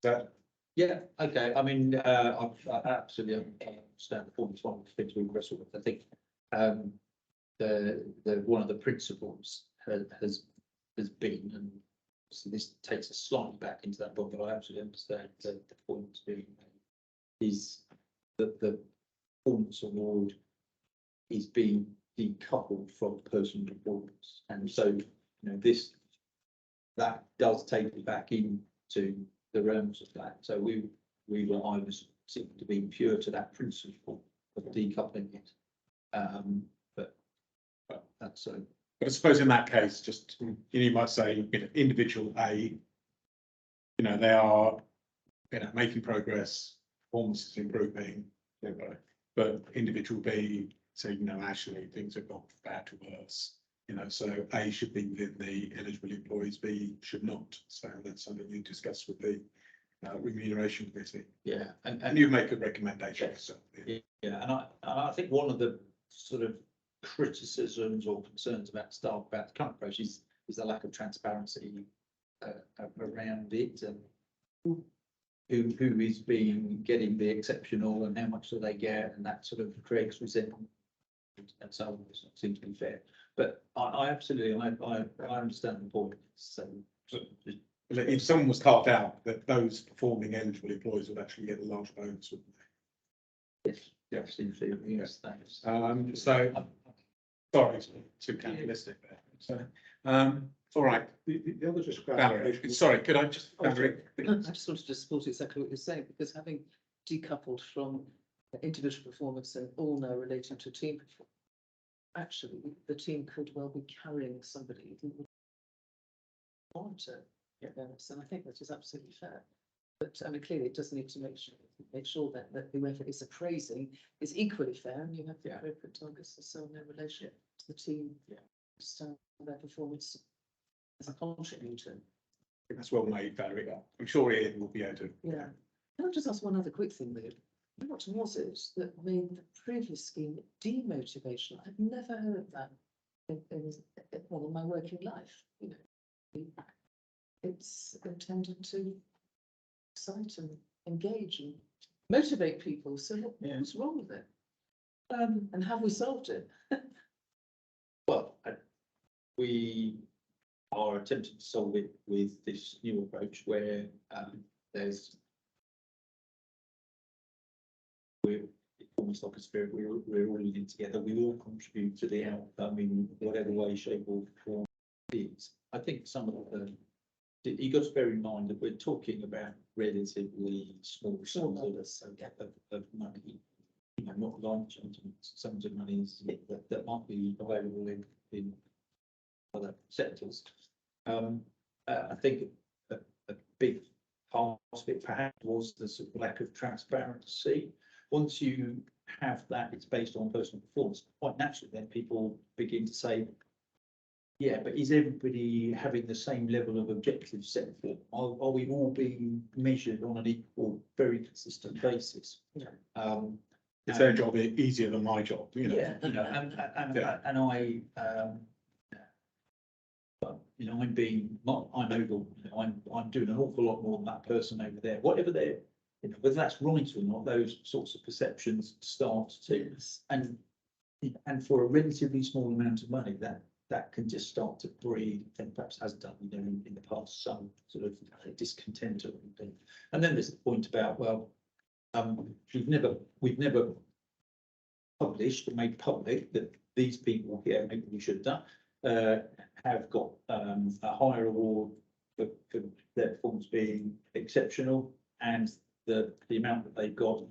S4: That.
S1: Yeah, okay, I mean, I absolutely understand the performance one of the things we wrestle with. I think the one of the principles has been, and so this takes us slightly back into that book, but I absolutely understand the point being made is that the performance award is being decoupled from personal performance, and so that does take it back into the realms of that. So I was seeking to be pure to that principle of decoupling it, but that's so.
S4: But I suppose in that case, just you might say, individual A, they are, making progress, performance is improving, but individual B, so actually things have gone from bad to worse. So A should be within the eligible employees, B should not. So that's something you discuss with the remuneration committee.
S1: Yeah,
S4: and you make a recommendation. So,
S1: yeah, and I think one of the sort of criticisms or concerns about staff about the current approach is the lack of transparency around it, and who is getting the exceptional and how much do they get, and that sort of creates resentment and so on. It seems to be fair, but I absolutely I understand the point. So
S4: if someone was carved out, that those performing eligible employees would actually get a large bonus, wouldn't they?
S1: Yes, yes, in theory, yes, thanks.
S4: So sorry to capitalistic there. So all right.
S3: The other just
S4: Valerie, sorry, could I just Valerie?
S9: I just wanted to support exactly what you're saying, because having decoupled from individual performance and all now relating to team performance, actually the team could well be carrying somebody who would want to get bonus, and I think that is absolutely fair. But I mean, clearly it does need to make sure that whoever is appraising is equally fair, and you have the appropriate targets and so on in relation to the team. Yeah, understand their performance as a contributor.
S4: That's well made, Valerie. I'm sure Ian will be able to.
S9: Yeah. Can I just ask one other quick thing, though? What was it that made the previous scheme demotivational? I've never heard that in my working life, you know. It's intended to excite and engage and motivate people, so what's wrong with it? And have we solved it?
S1: Well, we are attempting to solve it with this new approach where there's it's almost like a spirit, we're all in together, we all contribute to the outcome in whatever way, shape or form it is. I think some of the, you got to bear in mind that we're talking about relatively small sums of money. You know, not large sums of money that might be available in other sectors. I think a big part of it perhaps was the sort of lack of transparency. Once you have that, it's based on personal performance. Quite naturally, then people begin to say, yeah, but is everybody having the same level of objectives set for? Are we all being measured on an equal, very consistent basis?
S4: Is their job easier than my job? You know?
S1: Yeah, you know, and I, you know, I'm over, you know, I'm doing an awful lot more than that person over there. Whatever they're, you know, whether that's right or not, those sorts of perceptions start to, and for a relatively small amount of money, that can just start to breed, and perhaps has done, you know, in the past, some sort of discontent or anything. And then there's the point about, well, we've never published or made public that these people here, maybe we should have done, have got a higher award for their performance being exceptional, and the amount that they've got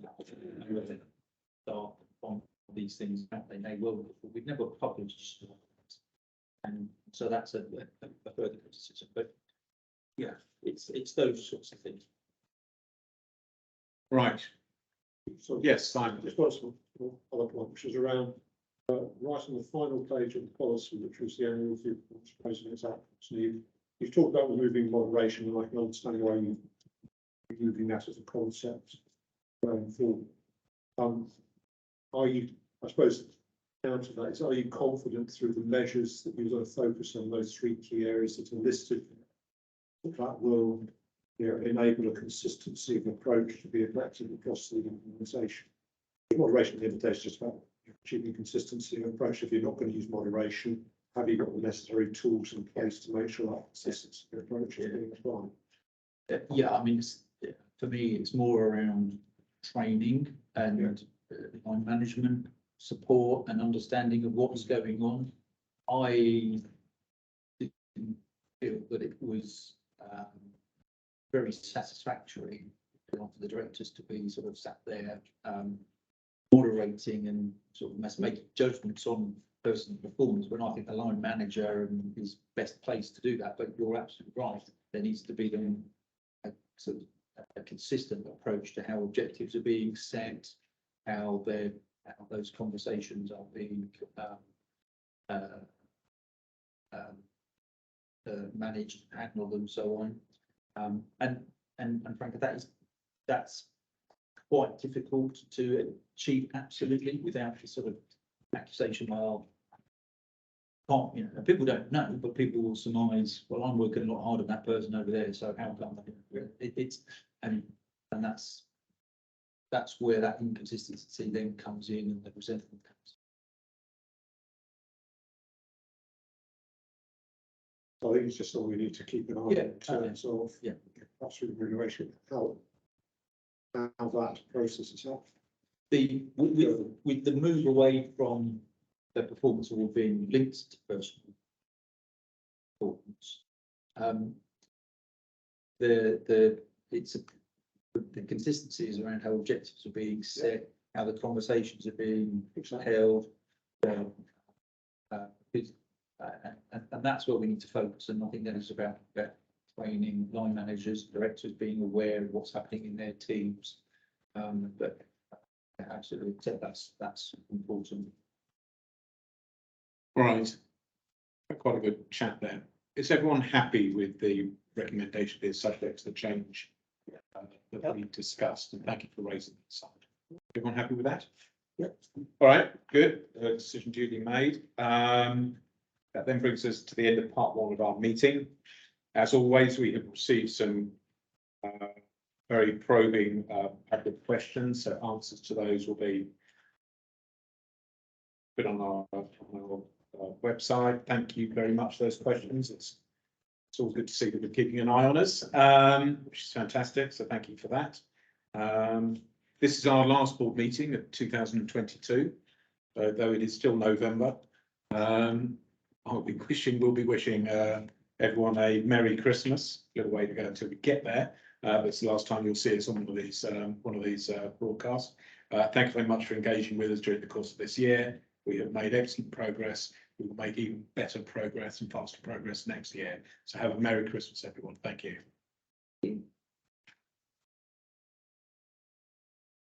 S1: on these things, they may well, we've never published. And so that's a further criticism, but yeah, it's those sorts of things.
S4: Right.
S3: So
S4: yes, Simon.
S3: Just got some other point, which is around right on the final page of the policy, which was the annual review, proposing its outputs. And you've talked about removing moderation, and I can understand why you're removing that as a concept going forward. Are you, I suppose, down to that is, are you confident through the measures that you're going to focus on those three key areas that are listed, that will, you know, enable a consistency of approach to be effective across the organisation? Moderation at the end of the day is just about achieving consistency of approach. If you're not going to use moderation, have you got the necessary tools in place to make sure that consistency of approach is being applied?
S1: Yeah, I mean, for me, it's more around training and line management, support and understanding of what's going on. I didn't feel that it was very satisfactory for the directors to be sort of sat there moderating and sort of making judgments on personal performance, when I think the line manager is best placed to do that. But you're absolutely right, there needs to be a sort of a consistent approach to how objectives are being set, how those conversations are being managed, handled, and so on. And frankly, that's quite difficult to achieve absolutely without the sort of accusation. Well, can't, you know, people don't know, but people will surmise, well, I'm working a lot harder than that person over there, so how come it's and that's where that inconsistency then comes in and the resentment comes.
S3: So I think it's just something we need to keep an eye on in terms of absolute remuneration, how that process is happening. With the move away from the performance all being linked to personal performance, the consistency is around how objectives are being set, how the conversations are being held, and that's where we need to focus. And I think that is about training line managers, directors being aware of what's happening in their teams. But absolutely, that's important.
S4: Right, quite a good chat there. Is everyone happy with the recommendation being subject to the change that we discussed? And thank you for raising this. Everyone happy with that?
S3: Yep.
S4: All right, good. Decision duly made. That then brings us to the end of part one of our meeting. As always, we have received some very probing public questions, so answers to those will be put on our website. Thank you very much for those questions. It's always good to see that you're keeping an eye on us, which is fantastic. So thank you for that. This is our last board meeting of 2022, though it is still November. We'll be wishing everyone a Merry Christmas. A little way to go until we get there. But it's the last time you'll see us on one of these broadcasts. Thank you very much for engaging with us during the course of this year. We have made excellent progress. We will make even better progress and faster progress next year. So have a Merry Christmas, everyone. Thank you.